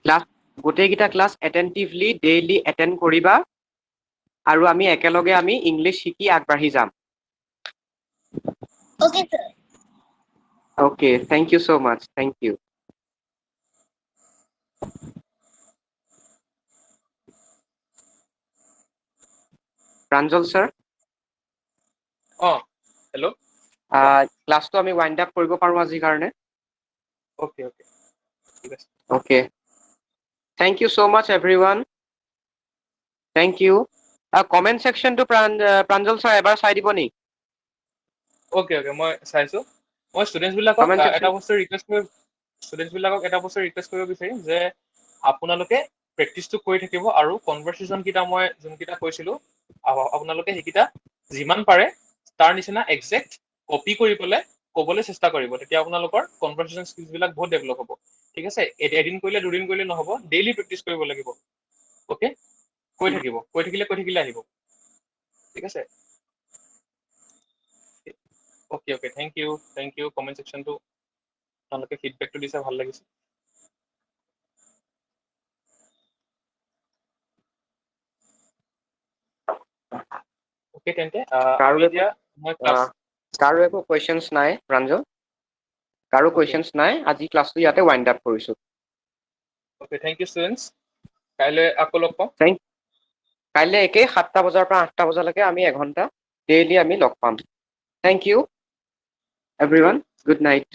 Class গোটেইকেইটা ক্লাছ এটেণ্টিভলি ডেইলি এটেণ্ড কৰিবা আৰু আমি একেলগে ইংলিছ শিকি আগবাঢ়ি যাম। Okay sir. Okay, thank you so' much. Thank you. Pranjal sir. Hello'. ক্লাছটো আমি ৱাইণ্ড আপ কৰিব পাৰোঁ আজিৰ কাৰণে। অ'কে ঠিক আছে। Okay, thank you so' much everyone. Thank you. Comment ছেকশ্যনটো প্ৰাঞ্জল ছাৰ এবাৰ চাই দিব নি? অ'কে মই চাইছো। মই ষ্টুডেণ্টছবিলাকক Comment section. এটা বস্তু ৰিকুৱেষ্ট কৰিব বিচাৰিম যে আপোনালোকে প্ৰেক্টিচটো কৰি থাকিব আৰু কনভাৰ্চেশ্যন কেইটা মই যোনকেইটা কৈছিলো আপোনালোকে সেইকেইটা যিমান পাৰে তাৰ নিচিনা একজেক্ট কপি কৰি পেলাই ক'বলৈ চেষ্টা কৰিব। তেতিয়া আপোনালোকৰ কনভাৰ্চেশ্যন স্কিলছবিলাক বহুত ডেভেলপ হ'ব। ঠিক আছে? এদিন কৰিলে দুদিন কৰিলে নহ'ব, ডেইলি প্ৰেক্টিচ কৰিব লাগিব। অ'কে, কৈ থাকিলে আহিব। ঠিক আছে? Okay, thank you. কমেণ্ট ছেকশ্যনটো আপোনালোকে ফিডবেকটো দিছে, ভাল লাগিছে। অ'কে, তেন্তে আমি এতিয়া মই ক্লাছ কাৰো একো কুৱেশ্যনছ নাই প্ৰাঞ্জল? কাৰো কুৱেশ্যনছ নাই? আজি ক্লাছটো ইয়াতে ৱাইণ্ড আপ কৰিছোঁ। Okay, thank you students. কাইলৈ আকৌ লগ পাম। কাইলৈ একেই 7টা বজাৰ পৰা 8টা বজালৈকে আমি এঘণ্টা ডেইলি আমি লগ পাম। Thank you everyone, good night.